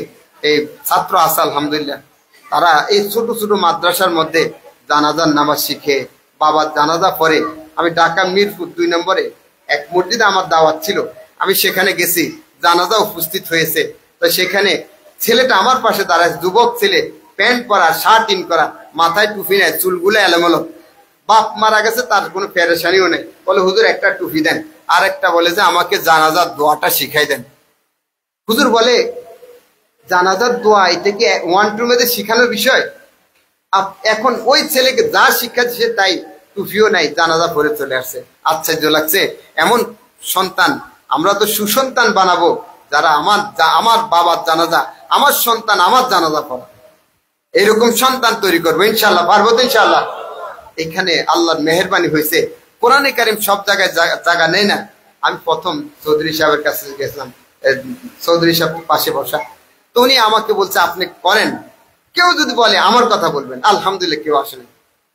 এই ছাত্র আছে আলহামদুলিল্লাহ, তারা এই ছোট ছোট মাদ্রাসার মধ্যে জানাজার নামাজ শিখে, বাবার জানাজা পড়ে। আমি ঢাকা মিরপুর 2 নম্বরে এক মসজিদে আমার দাওয়াত ছিল, আমি সেখানে গেছি, জানাজা উপস্থিত হয়েছে। তো সেখানে ছেলেটা আমার পাশে দাঁড়ায়, যুবক ছেলে, প্যান্ট পরা, শার্ট ইন করা, মাথায় টুপি নেয়, চুলগুলো এলোমেলো, বাপ মারা গেছে, তার কোনো পেরেশানিও নেই। বলে হুজুর একটা টুপি দেন, আর একটা বলে যে আমাকে জানাজার দোয়াটা শিখাই দেন। হুজুর বলে জানাজার দোয়া এটা কি 1 2 মধ্যে শিখানোর বিষয়? এখন ওই ছেলেকে যা শিক্ষাচ্ছে সে তাই, টুপিও নাই, জানাজা পড়ে চলে আসছে। আশ্চর্য লাগছে, এমন সন্তান আমরা তো সুসন্তান বানাবো, যারা আমার বাবার জানাজা, আমার সন্তান আমার জানাজা পড়া, এরকম সন্তান তৈরি করবো ইনশাল্লাহ, পারবো তো ইনশাল্লাহ? এখানে আল্লাহর মেহেরবানি হয়েছে, কোরআনে কারিম সব জায়গায় জায়গা নেই না। আমি প্রথম চৌধুরী সাহেবের কাছে গেছিলাম, চৌধুরী সাহেব পাশে বসা, তো উনি আমাকে বলছে আপনি করেন, কেউ যদি বলে আমার কথা বলবেন। আলহামদুলিল্লাহ কেউ আসেনি,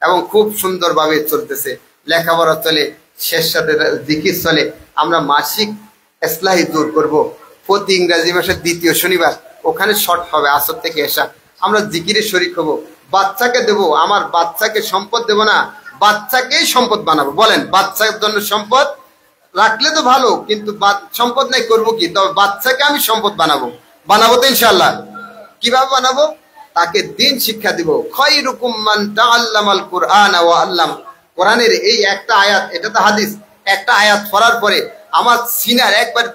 এবং খুব সুন্দরভাবে চলতেছে, লেখাপড়া চলে, শেষ সাথে জিকির চলে। আমরা মাসিক ইসলাহি দূর করব, প্রতি ইংরেজি মাসের 2য় শনিবার ওখানে শর্ট হবে আসর থেকে এসা, আমরা জিকিরে শরীক হব। বাচ্চাকে দেবো, আমার বাচ্চাকে সম্পদ দেব না, বাচ্চাকেই সম্পদ বানাবো। বলেন, বাচ্চার জন্য সম্পদ রাখলে তো ভালো, কিন্তু সম্পদ নাই করবো কি? তবে বাচ্চাকে আমি সম্পদ বানাবো, বানাবো তো ইনশাল্লাহ। কিভাবে বানাবো? তাকে দিন শিক্ষা দিব। খায়রুকুম মান তাআল্লামাল কুরআন ওয়া আল্লাম। কোরআনের এই একটা আয়াত, এটা তো হাদিস, একটা আয়াত পড়ার পরে আমার সিনার একবার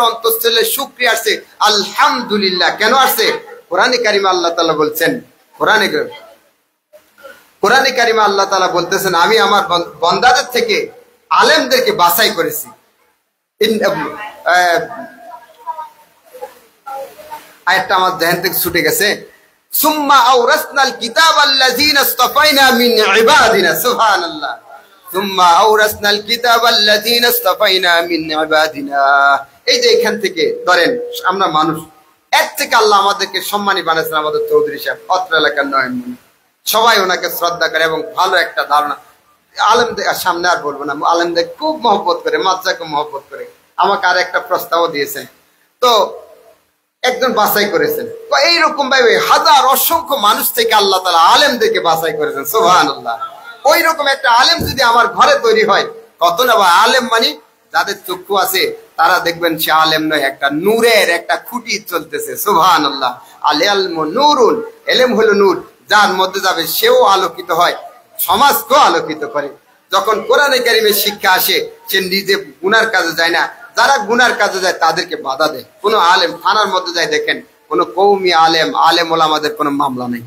অন্তঃস্থলে শুকরিয়া আসছে, আলহামদুলিল্লাহ। কেন আসছে? কোরআনে কারিমে আল্লাহ তাআলা বলছেন, কোরআনে কারিমে আল্লাহ তাআলা বলতেছেন আমি আমার বান্দাদের থেকে আলেমদেরকে বাছাই করেছি। আয়াতটা আমার ধ্যান থেকে ছুটে গেছে। সুম্মা আওরাসনাল কিতাবাল্লাযীনা ইসতাফাইনা মিন ইবাদিনা, সুবহানাল্লাহ। সুম্মা আওরাসনাল কিতাবাল্লাযীনা ইসতাফাইনা মিন ইবাদিনা। এই যে এখান থেকে ধরেন আমরা মানুষ, এর থেকে আল্লাহ আমাদেরকে সম্মানী বানাইছেন। আমাদের চৌধুরী সাহেব অত্র এলাকার নয়নমণি, সবাই ওনাকে শ্রদ্ধা করে এবং ভালো একটা ধারণা। আলেমদের সামনে আর বলবো না, আলেমদের খুব মহব্বত করে, মাদ্রাসাকে মহব্বত করে। আমাকে আর একটা প্রস্তাবও দিয়েছেন, তো একজন বাছাই করেছেন। এইরকম ভাবে হাজার অসংখ্য মানুষ থেকে আল্লাহ তাআলা আলেমদেরকে বাছাই করেছেন, সুবহানাল্লাহ। ওই রকম একটা আলেম যদি আমার ঘরে তৈরি হয়, কত না। আলেম মানে যাদের চক্ষু আছে তারা দেখবেন সে আলেম নয়, একটা নূরের একটা খুঁটি চলতেছে, সুবহানাল্লাহ। আল ইলমু নূরুন, ইলম হলো নূর, যার মধ্যে যাবে সেও আলোকিত হয়, সমাজকেও আলোকিত করে। যখন কোরআনে কারিমের শিক্ষা আসে, সে নিজে গুনার কাজে যায় না, যারা গুনার কাজে যায় তাদেরকে বাধা দেয়। কোন আলেম থানার মধ্যে যায়, দেখেন কোন কওমি আলেম ওলামাদের কোনো মামলা নেই,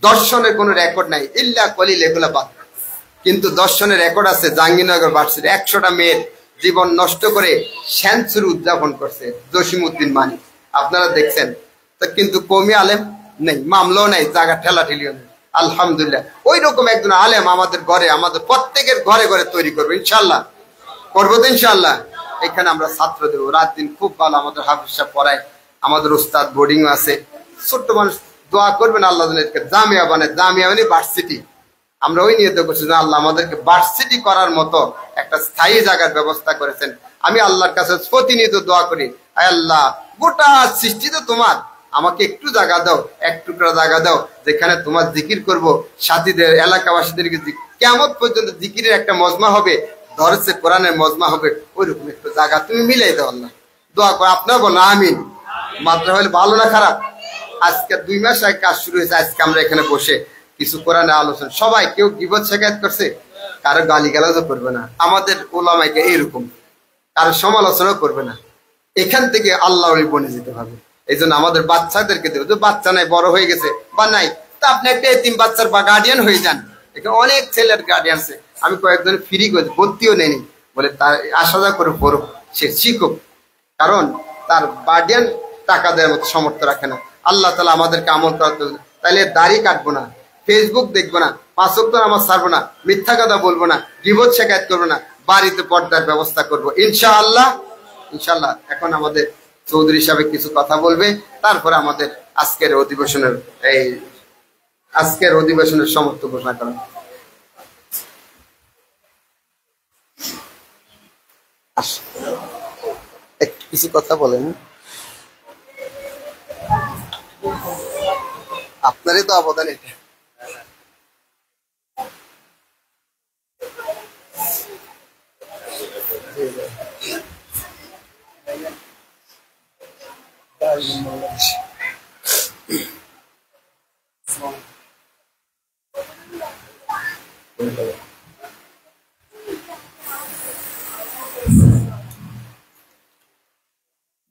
দর্শনের কোনো রেকর্ড নাই, ইল্লা কলিল, এগুলা বাদ। কিন্তু দর্শনের রেকর্ড আছে জাহাঙ্গীরনগর ভার্সিটি, 100টা মেয়ের জীবন নষ্ট করে সেঞ্চুরি উদযাপন করছে জসিমউদ্দিন মানিক, আপনারা দেখছেন। তো কিন্তু কমি আলেম নেই, মামলাও নেই, জায়গা ঠেলাঠেলিও নেই। আলহামদুলিল্লাহ ওই রকম একজন আলেম আমাদের ঘরে, আমাদের প্রত্যেকের ঘরে ঘরে তৈরি করবো ইনশাল্লাহ। করবো তো ইনশাল্লাহ। এখানে আমরা ছাত্র দেবো, রাত দিন খুব ভালো আমাদের হাফিজ সাহেব পড়ায়, আমাদের উস্তাদ বোর্ডিং আছে। ছোট্ট মানুষ দোয়া করবেন আল্লাহ জামিয়া বানায়, জামিয়া মানে ভার্সিটি। আমরা ওই নিয়ত করছি যে আল্লাহ আমাদেরকে ভার্সিটি করার মতো একটা স্থায়ী জায়গার ব্যবস্থা করেছেন। আমি আল্লাহর কাছে প্রতিনিয়ত দোয়া করি, আল্লাহ গোটা সৃষ্টি তো তোমার, আমাকে একটু জায়গা দাও, এক টুকরা জায়গা দাও যেখানে তোমার জিকির করব, সাথীদের এলাকাবাসীদেরকে কিয়ামত পর্যন্ত জিকিরের একটা মজমা হবে, দরসে কোরআনের মজমা হবে, ওইরকম একটু জায়গা তুমি মিলাই দাও আল্লাহ। দোয়া করে আপনার বলো আমিন। মাত্রা হলে ভালো না খারাপ? আজকে 2 মাস আগে কাজ শুরু হয়েছে, আজকে আমরা এখানে বসে কিছু কোরআনে আলোচনা, সবাই কেউ গীবত শিকায়ত করছে, কারো গালিগালাজও করবে না। আমাদের ওলামাইকে এইরকম কারো সমালোচনাও করবে না। এখান থেকে আল্লাহ বনে যেতে হবে। এই জন্য আমাদের বাচ্চাদেরকে দেবো, বাচ্চা নাই বড় হয়ে গেছে বা নাই, তা আপনি একটা এতিম বাচ্চার বা গার্ডিয়ান হয়ে যান। এখানে অনেক ছেলের গার্ডিয়ান আছে, আমি কয়েকজন ফ্রি করে ভর্তিও নেই, বলে তার আসা যা করে পড়ুক, সে শিখুক, কারণ তার গার্ডিয়ান টাকা দেওয়ার মতো সামর্থ্য রাখে না। আল্লাহ তাআলা আমাদেরকে আমল করতে, তাহলে দাড়ি কাটবো না, ফেসবুক দেখবো না, 5 ওয়াক্ত নামাজ ছাড়বো না, মিথ্যা কথা বলবো না, গীবত শিকায়ত করবো না, বাড়িতে পর্দার ব্যবস্থা করবো ইনশাআল্লাহ। ইনশাআল্লাহ এখন আমাদের চৌধুরী সাহেব কিছু কথা বলবে, তারপরে আমাদের আজকের অধিবেশনের সমাপ্ত ঘোষণা করা। কিছু কথা বলেন, আপনারই তো অবদান এটা।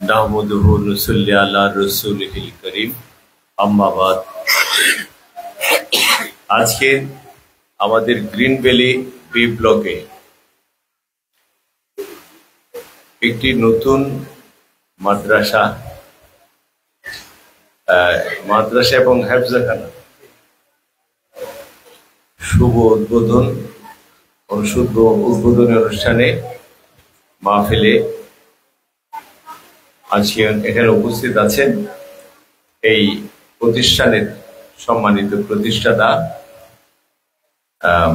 নাহমাদুহু ওয়া নুসাল্লি আলা রাসূলিহিল কারীম, আম্মা বাদ। আজকে আমাদের গ্রিন ভ্যালি বি ব্লকে একটি নতুন মাদ্রাসা এবং হেফজখানা শুভ উদ্বোধনী অনুষ্ঠানে মাহফিলে আজকে এখানে উপস্থিত আছেন এই প্রতিষ্ঠানের সম্মানিত প্রতিষ্ঠাতা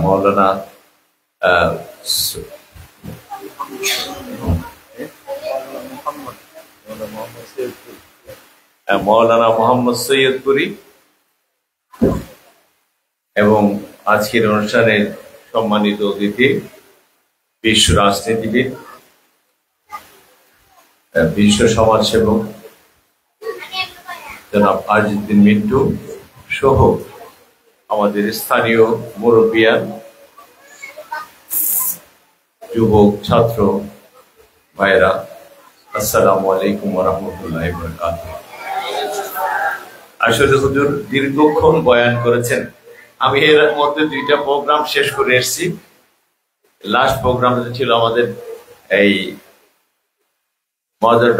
মৌলানা মোহাম্মদ সৈয়দপুরী এবং আজকের অনুষ্ঠানের সম্মানিত অতিথি বিশ্ব রাজনীতিবিদ, বিশ্ব সমাজসেবক জনাব আজিজউদ্দিন মিন্টু সহ আমাদের স্থানীয় মুরব্বিয়ান, যুবক ছাত্র ভাইরা, আসসালামু আলাইকুম ওয়া রাহমাতুল্লাহি ওয়া বারাকাতুহু। আসলে হুজুর দীর্ঘক্ষণ বয়ান করেছেন, আমি এর মধ্যে 2টা প্রোগ্রাম শেষ করে এসেছি। লাস্ট প্রোগ্রাম ছিল আমাদের এই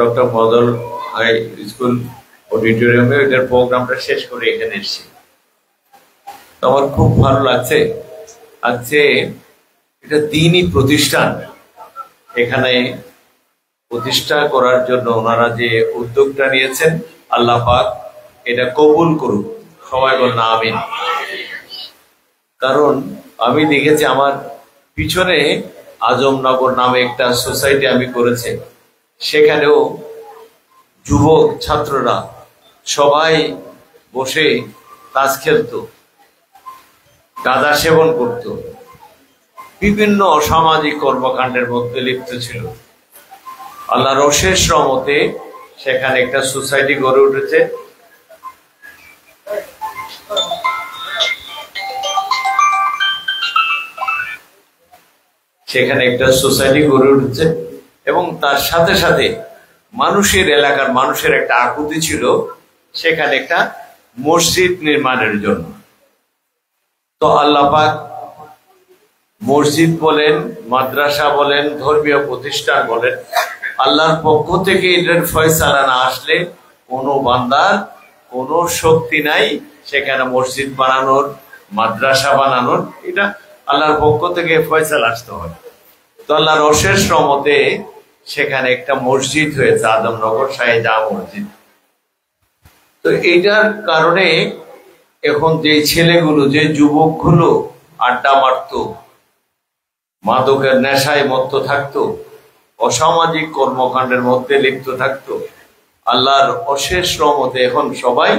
ডক্টর মদল হাই স্কুল অডিটোরিয়ামে, ওইটার প্রোগ্রামটা শেষ করে এখানে এসেছি। তো আমার খুব ভালো লাগছে। আজকে এটা দ্বীনি প্রতিষ্ঠান, এখানে প্রতিষ্ঠা করার জন্য ওনারা যে উদ্যোগটা নিয়েছেন, আল্লাহ পাক এটা কবুল করুক, সবাই বল না আমিন। কারণ আমি দেখেছি আমার পিছনে আজমনগর নামে একটা সোসাইটি আমি করেছি, সেখানেও যুবক ছাত্ররা সবাই বসে তাস খেলতো, গাঁজা সেবন করত, বিভিন্ন অসামাজিক কর্মকাণ্ডের মধ্যে লিপ্ত ছিল। আল্লাহর অশেষ রহমতে সেখানে একটা সোসাইটি গড়ে উঠেছে। এবং তার সাথে সাথে এলাকার মানুষের একটা আকুতি ছিল সেখানে একটা মসজিদ নির্মাণের জন্য। তো আল্লাহ পাক মসজিদ বলেন, মাদ্রাসা বলেন, ধর্মীয় প্রতিষ্ঠান বলেন, আল্লাহর পক্ষ থেকে এটার ফয়সালা না আসলে কোনো বান্দার কোনো শক্তি নাই সেখানে মসজিদ বানানোর, মাদ্রাসা বানানোর। এটা আল্লাহর পক্ষ থেকে ফয়সালা আসতে হয়। তো আল্লাহর অশেষ রহমতে সেখানে একটা মসজিদ হয়েছে, আদমনগর শাহীদা মসজিদ। তো এইটার কারণে এখন যে ছেলেগুলো, যে যুবকগুলো আড্ডা মারতো, মাদকের নেশায় মত্ত থাকতো, অসামাজিক কর্মকাণ্ডের মধ্যে লিপ্ত থাকতো, আল্লাহর অশেষ রহমতে এখন সবাই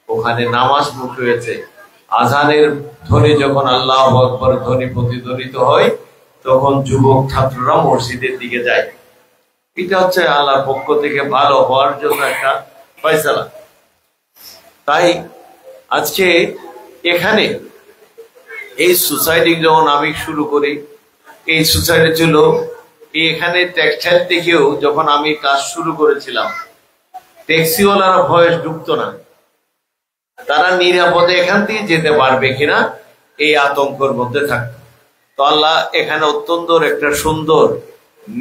ওখানে নামাজ মুখী হয়েছে। আজানের ধ্বনি যখন আল্লাহু আকবার ধ্বনি প্রতিধ্বনিত হয়, তখন যুবক ছাত্ররা মসজিদের দিকে যায়। এটা হচ্ছে আল্লাহর পক্ষ থেকে ভালো হওয়ার জন্য একটা ফয়সালা। তাই আজকে এখানে এই সোসাইটি যখন আমি শুরু করি, এই সোসাইটি ছিল এখানে টেক্সটাইল থেকেও যখন আমি কাজ শুরু করেছিলাম, ট্যাক্সিওয়ালারা ভয়ে ঢুকতো না, তারা নিরাপদে এখান থেকে যেতে পারবে কিনা এই আতঙ্কের মধ্যে থাকতো। তো আল্লাহ এখানে অত্যন্ত একটা সুন্দর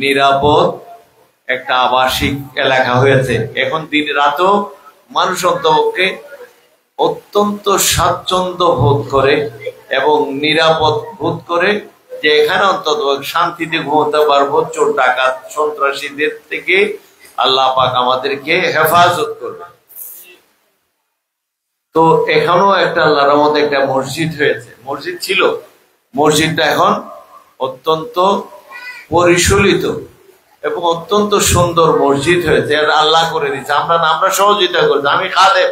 নিরাপদ একটা আবাসিক এলাকা হয়েছে। এখন দিন রাতেও মানুষ অন্তপক্ষে অত্যন্ত স্বাচ্ছন্দ্য বোধ করে এবং নিরাপদ বোধ করে যে এখানে অন্তত শান্তিতে ঘুমোতে পারবো, চোর ডাকাত সন্ত্রাসীদের থেকে আল্লাহ পাক আমাদেরকে হেফাজত করবে। তো এখানেও একটা আল্লাহর রহমতে একটা মসজিদ হয়েছে, মসজিদ ছিল, মসজিদটা এখন অত্যন্ত পরিশোলিত এবং অত্যন্ত সুন্দর মসজিদ হয়েছে। আল্লাহ করে দিয়েছে, আমরা সহযোগিতা করেছি। আমি খাদেম,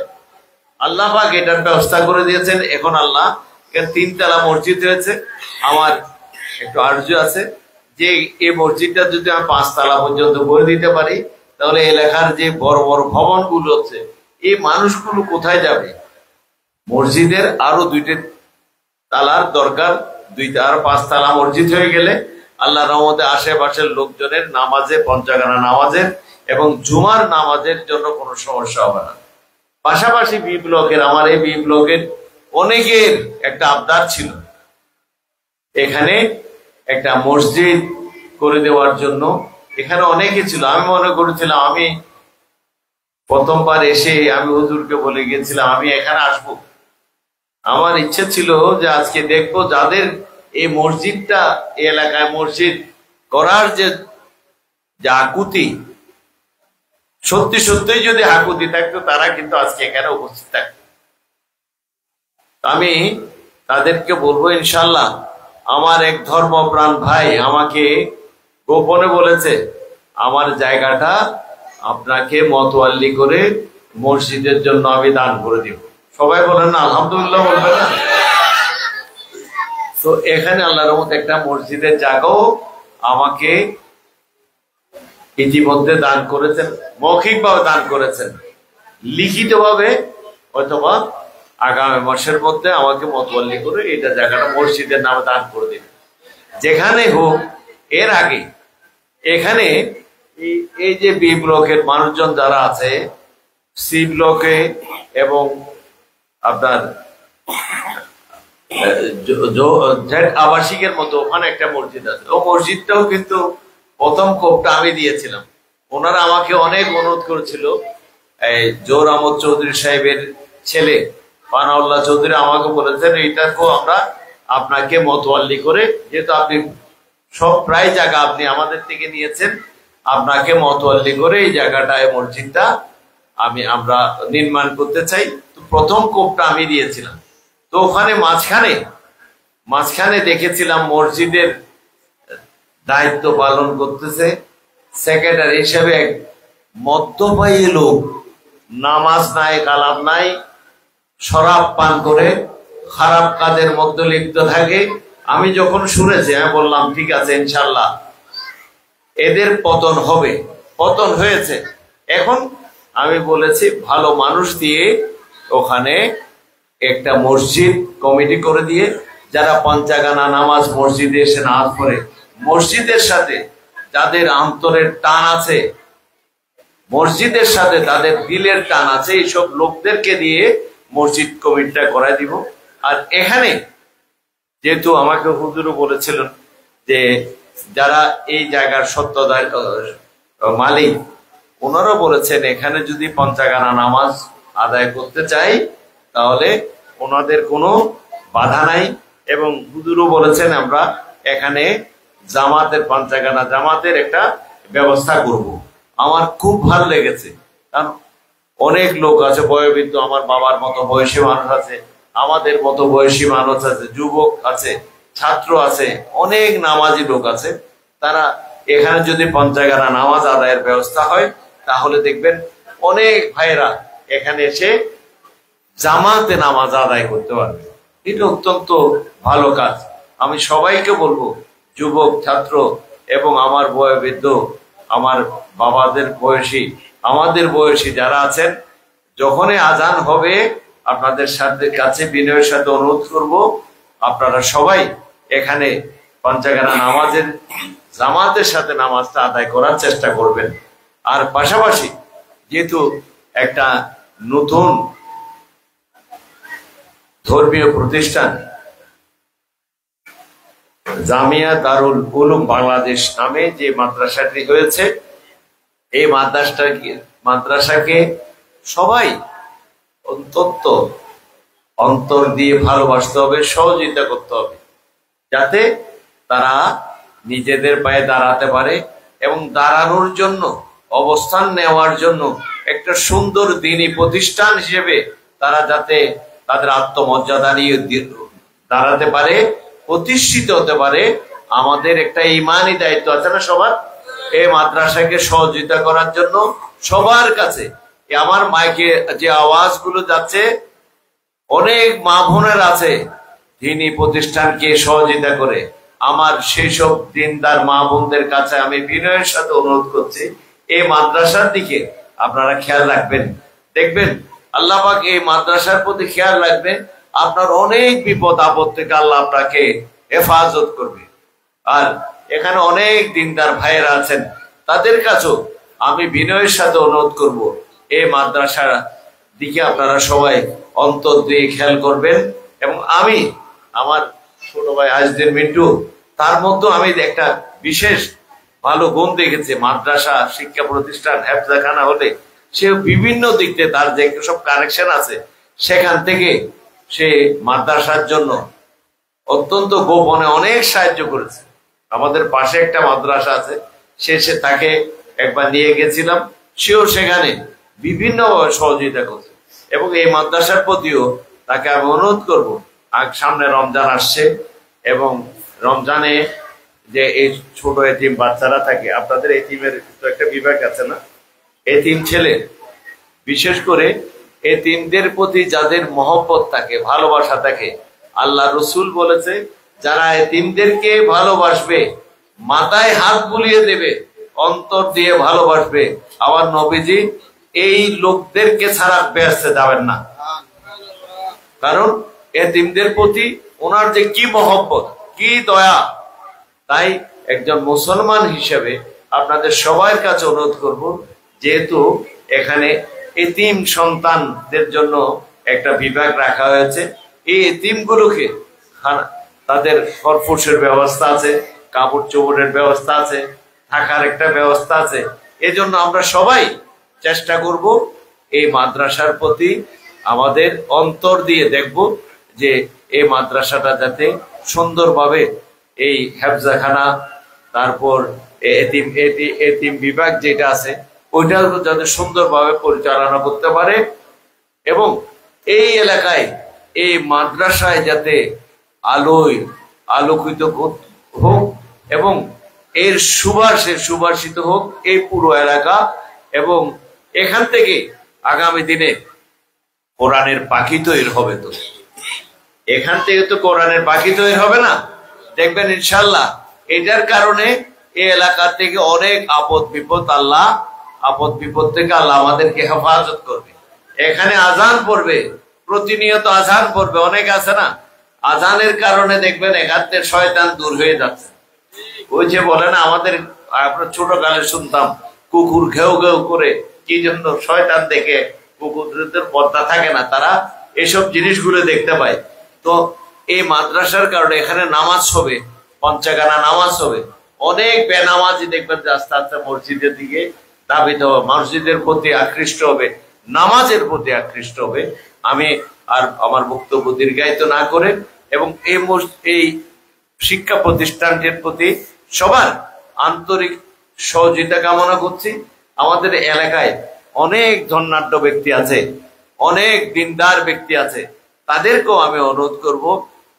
আল্লাহ পাক এটার ব্যবস্থা করে দিয়েছেন। এখন আল্লাহ 3 তলা মসজিদ হয়েছে। আমার একটু আরজু আছে যে এই মসজিদটা যদি আমি 5 তলা পর্যন্ত করে দিতে পারি, তাহলে এলাকার যে বড় বড় ভবনগুলো আছে, এই মানুষগুলো কোথায় যাবে? মসজিদের আরো 2 তালার দরকার, 2 আর 5 তলা মসজিদ হয়ে গেলে আল্লাহ রহমতে আশেপাশের লোকজনের নামাজে, পঞ্চাগানা নামাজের এবং জুমার নামাজের জন্য কোনো সমস্যা হবে না। পাশাপাশি বি ব্লকের, আমার এই বি ব্লকের অনেকের একটা আবদার ছিল এখানে একটা মসজিদ করে দেওয়ার জন্য। এখানে অনেকে ছিল, আমি মনে করেছিলাম, আমি প্রথমবার এসে আমি হুজুরকে বলে গিয়েছিলাম আমি এখানে আসবো। আমার ইচ্ছে ছিল যে আজকে দেখবো যাদের এই মসজিদটা, এই এলাকায় মসজিদ করার যে আকুতি, সত্যি সত্যি যদি আকুতি থাকতো তারা কিন্তু আজকে এখানে উপস্থিত থাকতো। আমি তাদেরকে বলবো ইনশাল্লাহ। আমার এক ধর্মপ্রাণ ভাই আমাকে গোপনে বলেছে আমার জায়গাটা আপনাকে মতওয়াল্লি করে মসজিদের জন্য আমি দান করে দিব। সবাই বলেন না আলহামদুলিল্লাহ, বলবেন না? তো এখানে আল্লাহর রহমতে একটা মসজিদের জায়গাও আমাকে ইতিমধ্যে দান করেছেন, মৌখিকভাবে দান করেছেন, লিখিতভাবে অথবা আগামী মাসের মধ্যে আমাকে মতওয়াল্লি করে এটা জায়গাটা মসজিদের নামে দান করে দিন। যেখানে হোক, এর আগে এখানে এই যে বি ব্লকের মানুষজন যারা আছে, সি ব্লকে এবং আপনার আবাসিকের মতো ওখানে একটা মসজিদ আছে, ও মসজিদটাও কিন্তু প্রথম কোপটা আমি দিয়েছিলাম। ওনারা আমাকে অনেক অনুরোধ করেছিল। এই জোর আহমদ চৌধুরী সাহেবের ছেলে পানাউল্লাহ চৌধুরী আমাকে বলেছেন এইটাকেও আমরা আপনাকে মতওয়াল্লি করে, যেহেতু আপনি সব প্রায় জায়গা আপনি আমাদের থেকে নিয়েছেন, আপনাকে মতওয়াল্লি করে এই জায়গাটা, এই মসজিদটা আমরা নির্মাণ করতে চাই। তো প্রথম কোপটা আমি দিয়েছিলাম। তো ওখানে মাঝখানে দেখেছিলাম মসজিদের দায়িত্ব পালন করতেছে সেক্রেটারি হিসেবে এক মদ্যপায়ী লোক, নামাজ নাই, কালাম নাই, শরাব পান করে খারাপ কাজের মধ্যে লিপ্ত থাকে। আমি যখন শুনেছি আমি বললাম ঠিক আছে ইনশাল্লাহ এদের পতন হবে, পতন হয়েছে। এখন আমি বলেছি ভালো মানুষ দিয়ে ওখানে একটা মসজিদ কমিটি করে দিয়ে যারা পঞ্চাগানা নামাজ মসজিদে এসে নামাজ পড়ে, মসজিদের সাথে যাদের অন্তরের টান আছে, মসজিদের সাথে তাদের দিলের টান আছে, এইসব লোকদেরকে দিয়ে মসজিদ কমিটিটা করাই দিব। আর এখানে যেহেতু আমাকে হুজুরও বলেছিলেন যে যারা এই জায়গার সত্যদার মালিক, ওনারা বলেছেন এখানে যদি ৫ আনা নামাজ আদায় করতে চাই তাহলে ওনাদের কোনো বাধা নাই, এবং হুজুরও বলেছেন আমরা এখানে জামাতের ৫ আনা জামাতের একটা ব্যবস্থা করব। আমার খুব ভালো লেগেছে, কারণ অনেক লোক আছে বয়োবৃদ্ধ, আমার বাবার মতো বয়সী মানুষ আছে, আমাদের মতো বয়সী মানুষ আছে, যুবক আছে, ছাত্র আছে, অনেক নামাজি লোক আছে। তারা এখানে যদি ৫ আনা নামাজ আদায়ের ব্যবস্থা হয় তাহলে দেখবেন অনেক ভাইরা এখানে এসে জামাতে নামাজ আদায় করতে পারবে। এটা অত্যন্ত ভালো কাজ। আমি সবাইকে বলবো, যুবক, ছাত্র এবং আমার বয়োবৃদ্ধ, আমার বাবাদের বয়সী, আমাদের বয়সী যারা আছেন, যখনই আজান হবে আপনাদের সাথে কাছে বিনয়ের সাথে অনুরোধ করব আপনারা সবাই এখানে ৫ আনা নামাজের জামাতের সাথে নামাজটা আদায় করার চেষ্টা করবেন। আর পাশাপাশি যেহেতু একটা নতুন ধর্মীয় প্রতিষ্ঠান জামিয়া দারুল উলুম বাংলাদেশ নামে যে মাদ্রাসাটি হয়েছে, এই মাদ্রাসাকে সবাই অন্তত অন্তর দিয়ে ভালোবাসতে হবে, সহযোগিতা করতে হবে, যাতে তারা নিজেদের পায়ে দাঁড়াতে পারে এবং দাঁড়ানোর জন্য, অবস্থান নেওয়ার জন্য একটা সুন্দর দ্বীনি প্রতিষ্ঠান হিসেবে তারা যাতে তাদের আত্মমর্যাদা নিয়ে দাঁড়াতে পারে, প্রতিষ্ঠিত হতে পারে। আমাদের একটা ইমানি দায়িত্ব আছে না সবার, এই মাদ্রাসাকে সহযোগিতা করার জন্য সবার কাছে। আমার মাইকে যে আওয়াজগুলো যাচ্ছে, অনেক মা বোনের আছে দ্বীনি প্রতিষ্ঠানকে সহযোগিতা করে। আমার সেই সব দিনদার মা বোনদের কাছে আমি বিনয়ের সাথে অনুরোধ করছি, এই মাদ্রাসার দিকে আপনারা খেয়াল রাখবেন। দেখবেন আল্লাহ পাক এই মাদ্রাসার প্রতি খেয়াল রাখবেন, আপনার অনেক বিপদ আপদ থেকে আল্লাহ আপনাকে হেফাজত করবে। আর এখানে অনেক দিনদার ভাইয়েরা আছেন, তাদের কাছেও আমি বিনয়ের সাথে অনুরোধ করব, এই মাদ্রাসার দিকে আপনারা সবাই অন্তর দিয়ে খেয়াল করবেন। এবং আমি আমার ছোট ভাই আজদিন মিন্টু, তার মধ্যে আমি একটা বিশেষ ভালো গুণ দেখেছি। মাদ্রাসা শিক্ষা প্রতিষ্ঠান হেফজাখানা হলে সে বিভিন্ন দিক থেকে তার যে সব কানেকশন আছে, সেখান থেকে সে মাদ্রাসার জন্য অত্যন্ত গোপনে অনেক সাহায্য করেছে। আমাদের পাশে একটা মাদ্রাসা আছে, সে তাকে একবার নিয়ে গেছিলাম, সেও সেখানে বিভিন্ন সহযোগিতা করছে। এবং এই মাদ্রাসার প্রতিও তাকে আমি অনুরোধ করবো, সামনে রমজান আসছে এবং রমজানে যে এই ছোট এতিম বাচ্চারা থাকে, আপনাদের এতিমের তো একটা বিভাগ আছে না, এতিম ছেলে, বিশেষ করে এতিমদের প্রতি যাদের মহব্বত থাকে, ভালোবাসা থাকে, আল্লাহ রসুল বলেছে যারা এতিমদেরকে ভালোবাসবে, মাথায় হাত বুলিয়ে দেবে, অন্তর দিয়ে ভালোবাসবে, আমার নবীজি এই লোকদেরকে ছাড়া বেহেশতে যাবেন না। কারণ এতিমদের প্রতি ওনার যে কি মহব্বত, কি দয়া। তাই একজন মুসলমান হিসেবে আপনাদের সবার কাছে অনুরোধ করব, যেহেতু এখানে এতিম সন্তানদের জন্য একটা বিভাগ রাখা হয়েছে, এই এতিমগুলোকে তাদের খরপোশের ব্যবস্থা আছে, কাপড় চোপড়ের ব্যবস্থা আছে, থাকার একটা ব্যবস্থা আছে। এজন্য আমরা সবাই চেষ্টা করব এই মাদ্রাসার প্রতি আমাদের অন্তর দিয়ে দেখব যে এই মাদ্রাসাটা যাতে সুন্দরভাবে এই হেফজাখানা, তারপর এতিম বিভাগ যেটা আছে ওইটা যাতে সুন্দরভাবে পরিচালনা করতে পারে, এবং এই এলাকায় এই মাদ্রাসায় যাতে আলোয় আলোকিত হোক এবং এর সুবাসিত হোক এই পুরো এলাকা। এবং এখান থেকে আগামী দিনে কোরআনের পাখি তৈরি হবে। তো এখান থেকে তো কোরআনের পাখি তৈরি হবে না, দেখবেন ইনশাল্লাহ এটার কারণে এই এলাকা থেকে অনেক আপদ বিপদ থেকে আল্লাহ আমাদেরকে হেফাজত করবে। এখানে আজান পড়বে, প্রতিনিয়ত আজান পড়বে, অনেক আছে না, আজানের কারণে দেখবেন এখান থেকে শয়তান দূর হয়ে যাচ্ছে। ওই যে বলে না, আমাদের ছোট কালে শুনতাম কুকুর ঘেউ ঘেউ করে, কি জন্য? শয়তান দেখে, কুকুরদের পর্দা থাকে না, তারা এসব জিনিসগুলো দেখতে পায়। তো এই মাদ্রাসার কারণে এখানে নামাজ হবে, পঞ্চাগানা নামাজ হবে, অনেক বেনামাজি দেখবেন যে আস্তে আস্তে মসজিদের দিকে ধাবিত হবে, মসজিদের প্রতি আকৃষ্ট হবে, নামাজের প্রতি আকৃষ্ট হবে। আমি আর আমার বক্তব্য দীর্ঘায়িত না করে এবং এই শিক্ষা প্রতিষ্ঠানটির প্রতি সবার আন্তরিক সহযোগিতা কামনা করছি। আমাদের এলাকায় অনেক ধনাঢ্য ব্যক্তি আছে, অনেক দিনদার ব্যক্তি আছে, তাদেরকেও আমি অনুরোধ করব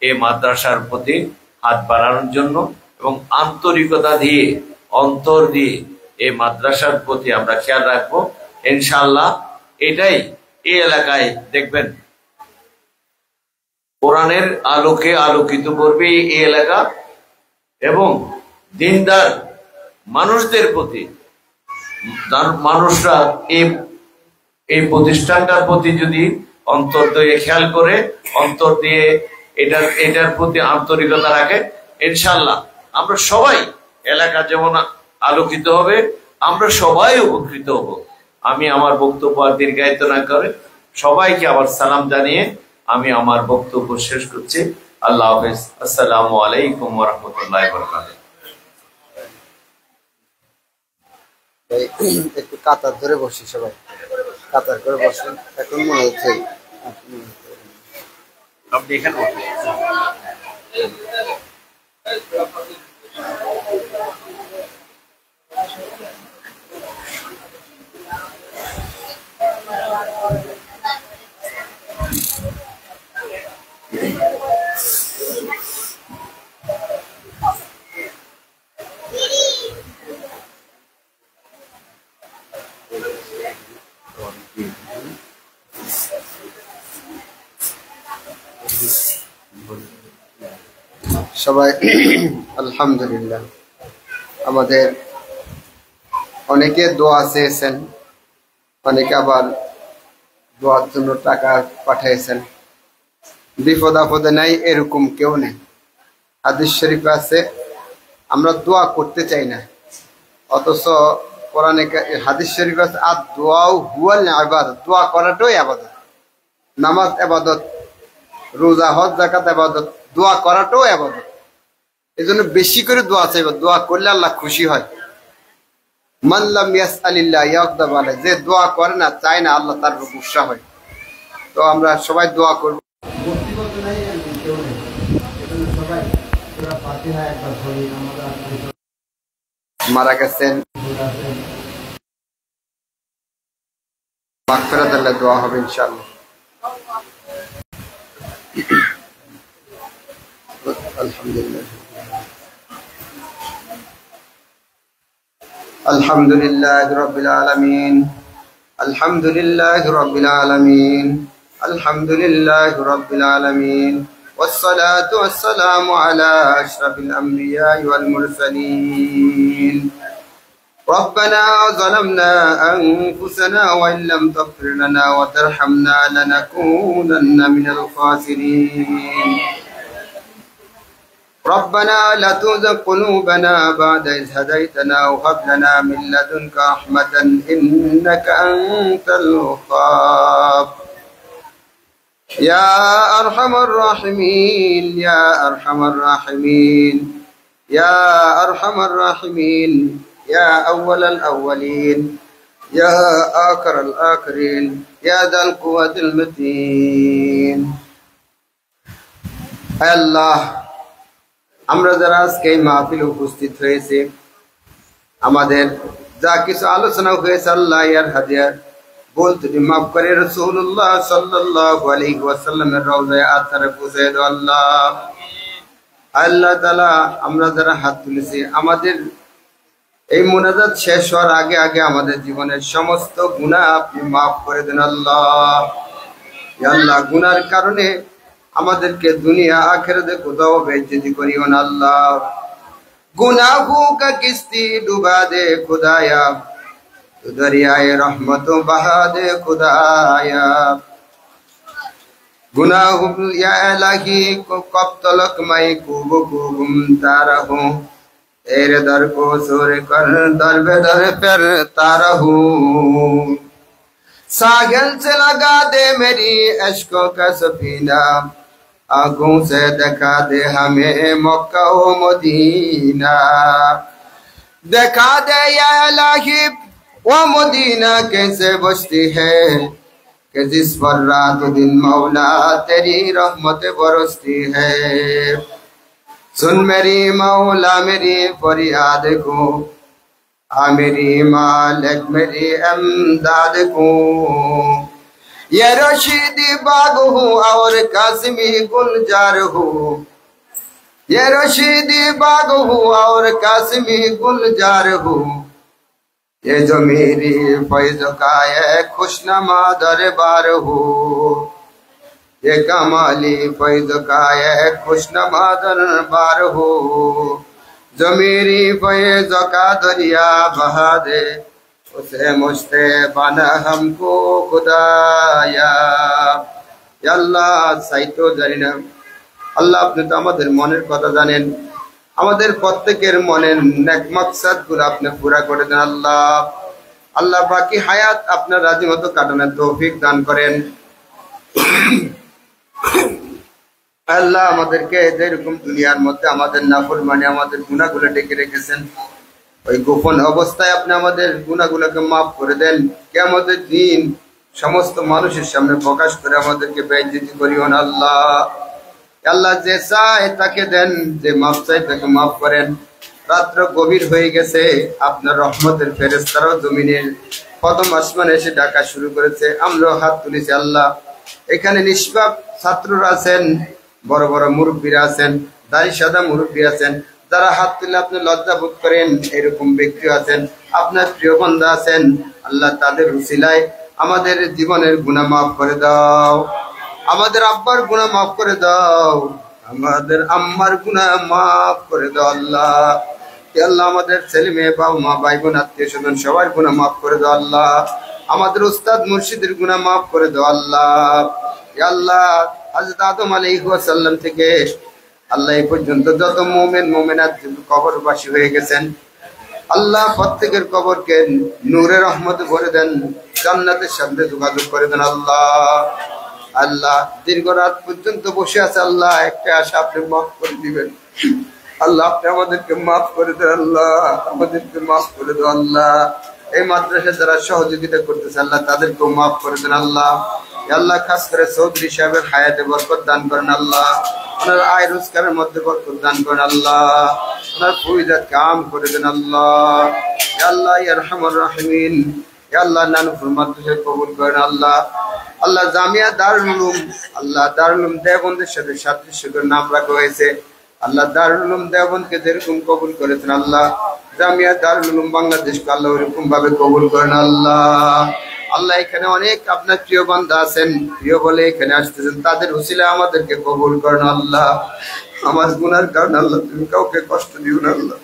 এই মাদ্রাসার প্রতি হাত বাড়ানোর জন্য এবং আন্তরিকতা দিয়ে, অন্তর দিয়ে এই মাদ্রাসার প্রতি আমরা খেয়াল রাখবো। ইনশাআল্লাহ এটাই এই এলাকায় দেখবেন কোরআনের আলোকে আলোকিত করবে এই এলাকা এবং দিনদার মানুষদের প্রতি মানুষরা এই প্রতিষ্ঠানটার প্রতি যদি অন্তর দিয়ে খেয়াল করে, অন্তর দিয়ে এটার প্রতি আন্তরিকতা রাখে, ইনশাআল্লাহ আমরা সবাই, এলাকা যেমন আলোকিত হবে, আমরা সবাই উপকৃত হব। আমি আমার বক্তব্য আর দীর্ঘায়িত না করে সবাইকে আবার সালাম জানিয়ে আমি আমার বক্তব্য শেষ করছি। আল্লাহ হাফেজ। আসসালামু আলাইকুম ওয়া রাহমাতুল্লাহি ওয়া বারাকাতুহু। একটু কাতার ধরে বসি, সবাই কাতার করে বসেন। এখন মনে হচ্ছে আপনি এখানে বসুন। সবাই আলহামদুলিল্লাহ। আমাদের অনেকে দোয়া চেয়েছেন, অনেকে আবার দোয়ার জন্য টাকা পাঠিয়েছেন। বিপদ আপদে নাই এরকম কেউ নেই। হাদিস শরীফে আছে আমরা দোয়া করতে চাই না, অথচ কোরআনে হাদিস শরীফে আছে আর দোয়াও হুয়াল ইবাদত, দোয়া করাটাই ইবাদত। নামাজ ইবাদত, রোজা হজ যাকাত ইবাদত, দোয়া করাটাও ইবাদত। এই জন্য বেশি করে দোয়া চাইব, দোয়া করলে আল্লাহ খুশি হয়। মান লাম ইয়াসআলিল্লাহ ইয়াগদাব আলাইহি, যে দোয়া করে না, চায় না, আল্লাহ তার উপর গুসা হয়। তো আমরা সবাই দোয়া করব। মারা গেছেন, মাগফিরাত আল্লাহ দোয়া হবে ইনশাআল্লাহ। আলহামদুলিল্লাহ আলহামদুলিল্লাহি রাব্বিল আলামিন, আলহামদুলিল্লাহি রাব্বিল আলামিন, আলহামদুলিল্লাহি রাব্বিল আলামিন, والصلاة والسلام على أشرف الأنبياء والمرسلين. ربنا ظلمنا أنفسنا وإن لم تغفر لنا وترحمنا لنكونن من الخاسرين. ربنا لا تزغ قلوبنا بعد إذ هديتنا وهب لنا من لدنك رحمة إنك أنت الوهاب. يا أرحم الراحمين، يا أرحم الراحمين، يا أرحم الراحمين، يا أول الأولين، يا آخر الآخرين، يا ذا القوة المتين. الله আমরা যারা আজকে এই মাহফিলে উপস্থিত হয়েছে, আমাদের যা কিছু আলোচনা হয়েছে, আল্লাহ ইয়ার হাদিয়া বলতে মাফ করে রাসূলুল্লাহ সাল্লাল্লাহু আলাইহি ওয়াসাল্লামের রওজায়ে আতহারে পৌঁছে দাও আল্লাহ। আল্লাহ তাআলা আমরা যারা হাত তুলেছি, আমাদের এই মুনাজাত শেষ হওয়ার আগে আগে আমাদের জীবনের সমস্ত গুনাহ আপনি মাফ করে দেন আল্লাহ। ইয়া আল্লাহ, গুনার কারণে আমাদেরকে দুনিয়া আখিরাতে কোথাও বেইজ্জতি করিও না আল্লাহ। गुनाहों का किस्ती डुबा दे खुदाया, तो दरियाए रहमतों बहा दे खुदाया। गुनाहों या इलाही को कब तलक मैं खूब घूमता रहूं, तेरे दर को सुर कर दर बे दर फिरता रहूं। साहिल से लगा दे मेरी अश्कों का सफीना, आंखों से दिखा दे हमें मक्का व मदीना, दिखा दे या इलाही वो मदीना कैसे बसती है कि जिस पर रात दिन मौला तेरी रहमत बरसती है। सुन मेरी मौला मेरी फरियाद को, आ मेरी मालिक मेरी अमदाद को। ये रशीदी बाग हूँ और कासिमी गुलजार हूँ, ये रशीदी बाग हूँ और कासिमी गुलजार हूँ। ये जो मेरी फैज़ का ये खुशनमा दरबार हो, ये कमाली फैज़ का ये खुशनमा दरबार हो। जो मेरी फैज़ का दरिया बहा दे, उसे मुझसे बना हमको खुदाया। या अल्लाह साइतो জানি না আল্লাহ, আপনি তো আমাদের মনের কথা জানেন, আমাদের প্রত্যেকের মনের নেক মাকসাদ গুলো আপনি পুরা করে দেন আল্লাহ। আল্লাহ বাকি হায়াত আপনার রাজি মতো কাটানোর তৌফিক দান করেন আল্লাহ। আমাদেরকে যেরকম দুনিয়ার মধ্যে আমাদের নাফরমানি আমাদের গুনাহগুলো ঢেকে রেখেছেন, ওই গোপন অবস্থায় আপনি আমাদের গুনাহগুলোকে মাফ করে দেন। কিয়ামতের দিন সমস্ত মানুষের সামনে প্রকাশ করে আমাদেরকে বেইজ্জতি করিও না আল্লাহ। আল্লাহ যে চায় তাকে দেন, যে মাফ চায় তাকে মাফ করেন। রাত্র গভীর হয়ে গেছে, আপনার রহমতের ফেরেশতারাও জমিনের প্রথম আসমানে এসে ডাকা শুরু করেছে। আমরাও হাত তুলেছি আল্লাহ। এখানে নিষ্পাপ ছাত্ররা আছেন, বড় বড় মুরব্বীরা আছেন, দাড়ি সাদা মুরব্বী আছেন, যারা হাত তুলে আপনি লজ্জা বোধ করেন এরকম ব্যক্তি আছেন, আপনার প্রিয় বান্দা আছেন। আল্লাহ তাদের উসিলায় আমাদের জীবনের গুনাহ মাফ করে দাও, আমাদের আব্বার গুনাহ মাফ করে দাও, আমাদের আম্মার গুনাহ মাফ করে দাও আল্লাহ। আল্লাহ আমাদের ছেলে মেয়ে বাবা মা ভাই বোন আত্মীয় স্বজন সবার গুনাহ মাফ করে দাও আল্লাহ। আমাদের উস্তাদ মুর্শিদের গুনাহ মাফ করে দাও আল্লাহ। আল্লাহ হযরত আদম আলাইহিস সালাম থেকে আল্লাহ এই পর্যন্ত যত মুমিন মুমিনাত কবরবাসী হয়ে গেছেন, আল্লাহ প্রত্যেকের কবরকে নূরের রহমতে ভরে দেন, জান্নাতের সাথে যোগাযোগ করে দেন আল্লাহ। আল্লাহ দীর্ঘ রাত পর্যন্ত বসে আছে আল্লাহ, একটা আশা আপনি মাফ করে দিবেন আল্লাহ। আপনি আমাদেরকে মাফ করে দেন আল্লাহ, আমাদেরকে মাফ করে দেন আল্লাহ। এই মাদ্রাসা যারা সহযোগিতা করতেছে আল্লাহ তাদেরকেও মাফ করে দেন আল্লাহ। আল্লাহ খাস করে চৌধুরী সাহেবের হায়াতে বরকত দান করেন আল্লাহ, ওনার আয় রোজগারের মধ্যে বরকত দান করেন আল্লাহ, ওনার ফয়জাত কাম করে দেন আল্লাহ। আল্লাহ ইয়া আরহামার রাহিমিন, আল্লাহ নানুপুর মাদ্রাসা কবুল করেন আল্লাহ। আল্লাহ জামিয়া দারুল উলুম, আল্লাহ দারুল উলুম দেওবন্দের সাথে সাদৃশ্য করে নাম রাখা হয়েছে আল্লাহ। দারুল উলুম দেওবন্দকে যেরকম কবুল করেছেন আল্লাহ, জামিয়া দারুল উলুম বাংলাদেশকে আল্লাহ ওরকম ভাবে কবুল করেন আল্লাহ। আল্লাহ এখানে অনেক আপনার প্রিয় বান্দা আছেন, প্রিয় বলে এখানে আসতেছেন, তাদের উসিলায় আমাদেরকে কবুল করেন আল্লাহ। আমার গুনার কারণে আল্লাহ তুমি কাউকে কষ্ট দিও না আল্লাহ।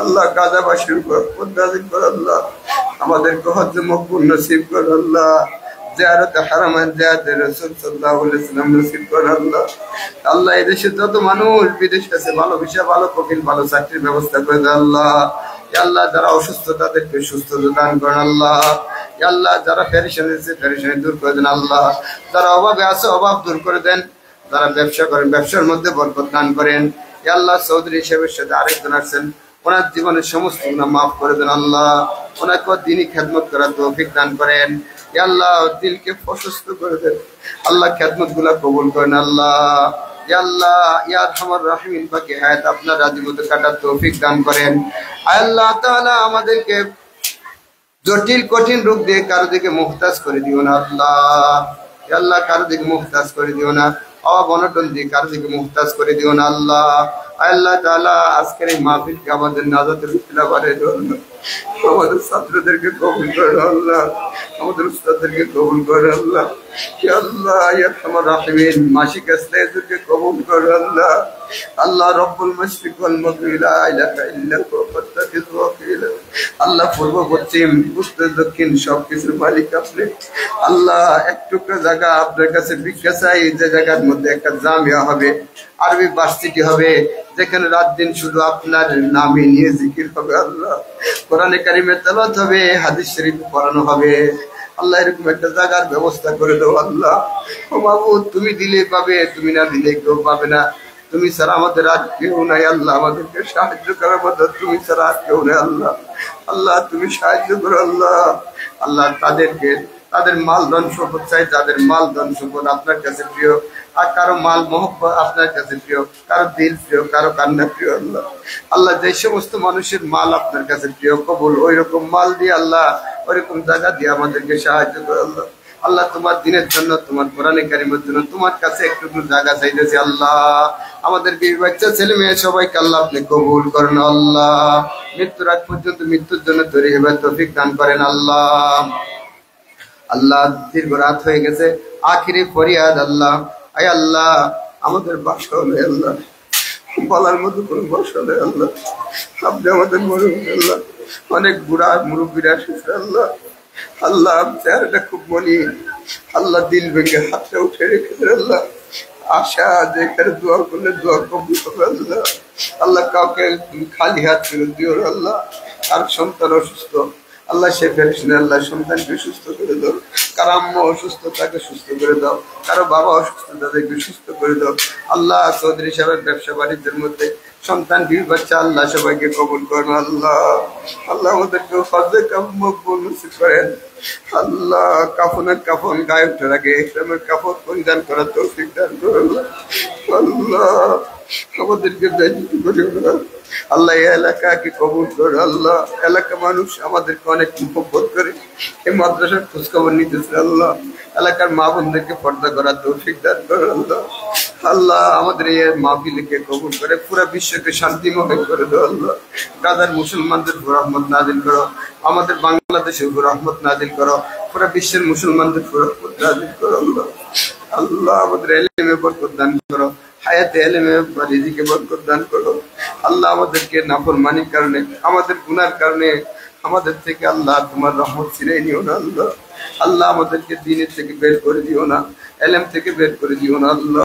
আল্লাহ গাজাবাসীর উপর নাযিল কর আল্লাহ, আমাদেরকে হজ্জ মকবুল নসিব কর আল্লাহ। জিয়ারতে হারামাইন জিয়ারতে রাসূল সাল্লাল্লাহু আলাইহি ওয়াসাল্লাম নসিব কর আল্লাহ। আল্লাহ এই দেশে যত মানুষ বিদেশে আছে ভালো ভিসা ভালো কফিল ভালো চাকরির ব্যবস্থা করে দেন আল্লাহ। আল্লাহ যারা অসুস্থ তাদেরকে সুস্থতা দান করেন আল্লাহ। আল্লাহ যারা পেরেশানি আছে পেরেশানি দূর করে দেন আল্লাহ। যারা অভাবে আছে অভাব দূর করে দেন, যারা ব্যবসা করেন ব্যবসার মধ্যে বরকত দান করেন। আল্লাহ চৌধুরী সাহেবের সাথে আরেকজন আছেন, ওনার জীবনের সমস্ত গুনাহ মাফ করে দেন আল্লাহ। ওনাকে দিনই খেদমত করার তৌফিক দান করেন আল্লাহ, দিলকে প্রশস্ত করে দেন আল্লাহ, খেদমত গুলা কবুল করেন আল্লাহ। আল্লাহ ইয়া আরহামার রাহিমিন বাকি হায়াত আপনার রাজি মতো কাটার তৌফিক দান করেন আল্লাহ তাআলা। আমাদেরকে জটিল কঠিন রোগ দিয়ে কারো দিকে মুহতাজ করে দিও না আল্লাহ। আল্লাহ কারো দিকে মুহতাজ করে দিও না, অভাব অনটন দিয়ে কারো দিকে মুহতাজ করে দিও না আল্লাহ। আল্লাহ তাআলা আজকের এই মাহফিলকে আমাদের নাজাতের উসিলা বানিয়ে দিও আল্লাহ। আমাদের ছাত্রদেরকে কবুল করেন আল্লাহ, আমাদের উস্তাদদেরকে কবুল করেন আল্লাহ। আল্লাহ ইয়া আরহামার রাহিমিন মাশিক আসলাইদেরকে কবুল করেন আল্লাহ। আল্লাহ রব্বুল মাশরিক ওয়াল মাগরিব লা ইলাহা ইল্লা হুয়া ফাত্তাখিযু ওয়াকিলা। আল্লাহ পূর্ব পশ্চিম উত্তর দক্ষিণ সবকিছুর মালিক আপনি আল্লাহ। এক টুকরো জায়গা আপনার কাছে ভিক্ষা চাই, যে জায়গার মধ্যে একটা জামিয়া হবে, আরবি ভার্সিটি হবে, যেখানে রাত দিন শুধু আপনার নামে নিয়ে জিকির হবে আল্লাহ। কোরআনে কারিমের তেলাওয়াত হবে, হাদিস শরীফ পড়ানো হবে আল্লাহ এরকম একটা জায়গার ব্যবস্থা করে দাও আল্লাহ। ও মাবুদ, তুমি দিলে পাবে, তুমি না দিলে কেউ পাবে না। তুমি ছাড়া আমাদের আর কেউ নাই আল্লাহ, আমাদেরকে সাহায্য করার মতো তুমি ছাড়া আর কেউ নাই আল্লাহ। আল্লাহ তুমি সাহায্য করো আল্লাহ। আল্লাহ তাদের মাল ধন সম্পদ চাই, তাদের মাল ধন সম্পদ আপনার কাছে প্রিয়, আর কারো মাল মহব্বত আপনার কাছে প্রিয়, কারো দিল প্রিয়, কারো কান্না প্রিয় আল্লাহ। আল্লাহ যে সমস্ত মানুষের মাল আপনার কাছে প্রিয় কবুল, ওই রকম মাল দিয়ে আল্লাহ, ওইরকম জায়গা দিয়ে আমাদেরকে সাহায্য করো আল্লাহ। আল্লাহ তোমার দিনের জন্য, তোমার কোরআনে কারিমের জন্য তোমার কাছে একটু জায়গা চাইতেছি আল্লাহ। আমাদের বিবি বাচ্চা ছেলে মেয়ে সবাইকে আল্লাহ আপনি কবুল করেন আল্লাহ। মৃত্যুর আগ পর্যন্ত মৃত্যুর জন্য তৈরি হবার তৌফিক দান করেন আল্লাহ। আল্লাহ দীর্ঘ রাত হয়ে গেছে, আখিরি ফরিয়াদ আল্লাহ, আয় আল্লাহ আমাদের বাসা হলে আল্লাহ, বলার মতো কোনো বাসা হলে আল্লাহ, আপনি আমাদের মরুন আল্লাহ। অনেক বুড়া মুরব্বীরা এসেছে আল্লাহ। আল্লাহ চেহারাটা খুব মলিন আল্লাহ, দিল ভেঙে হাতটা উঠে রেখেছে আল্লাহ। আশা যে এখানে দোয়া করলে দোয়া কবুল হবে আল্লাহ। আল্লাহ কাউকে খালি হাত ফেরত দিও আল্লাহ। আর সন্তান অসুস্থ আল্লাহ, সে ফেরেশনে আল্লাহ সন্তানকে সুস্থ করে দাও। কারো আম্মা অসুস্থ, তাকে সুস্থ করে দাও। কারো বাবা অসুস্থ, তাদেরকে সুস্থ করে দাও আল্লাহ। চৌধুরী সাহেবের ব্যবসা বাণিজ্যের মধ্যে সন্তান বিবি বাচ্চা আল্লাহ সবাইকে কবুল করেন আল্লাহ। আল্লাহ আমাদেরকে হজ্জে মকবুল নসিব করেন আল্লাহ। কাফনের কাফন গায়ে উঠে রাখে, ইসলামের কাফন পরিধান করার তৌফিক দান করুন আল্লাহ। আমাদেরকে বেইজ্জতি করিও না আল্লাহ। এই এলাকাকে কবুল করো আল্লাহ। এলাকা মানুষ আমাদেরকে অনেক মহব্বত করে, এই মাদ্রাসার খোঁজখবর নিতেছে আল্লাহ। এলাকার মা বোনদেরকে পর্দা করার তৌফিক দান করো আল্লাহ। আল্লাহ আমাদের এই মাহফিলকে কবুল করে পুরো বিশ্বকে শান্তিময় করে দাও আল্লাহ। গাজার মুসলমানদের উপর রহমত নাজিল করো, আমাদের বাংলাদেশের উপর রহমত নাজিল করো, পুরো বিশ্বের মুসলমানদের উপর রহমত নাজিল করো আল্লাহ। আল্লাহ আমাদের ইলমে বরকত দান করো, হায়াতে ইলমে রিজিকে বরকত দান করো আল্লাহ। আমাদেরকে নাফরমানির কারণে, আমাদের গুনার কারণে আমাদের থেকে আল্লাহ তোমার রহমত ছিনিয়ে নিও না আল্লাহ। আল্লাহ আমাদেরকে দ্বীনের থেকে বের করে দিও না, ইলম থেকে বের করে দিও না আল্লাহ।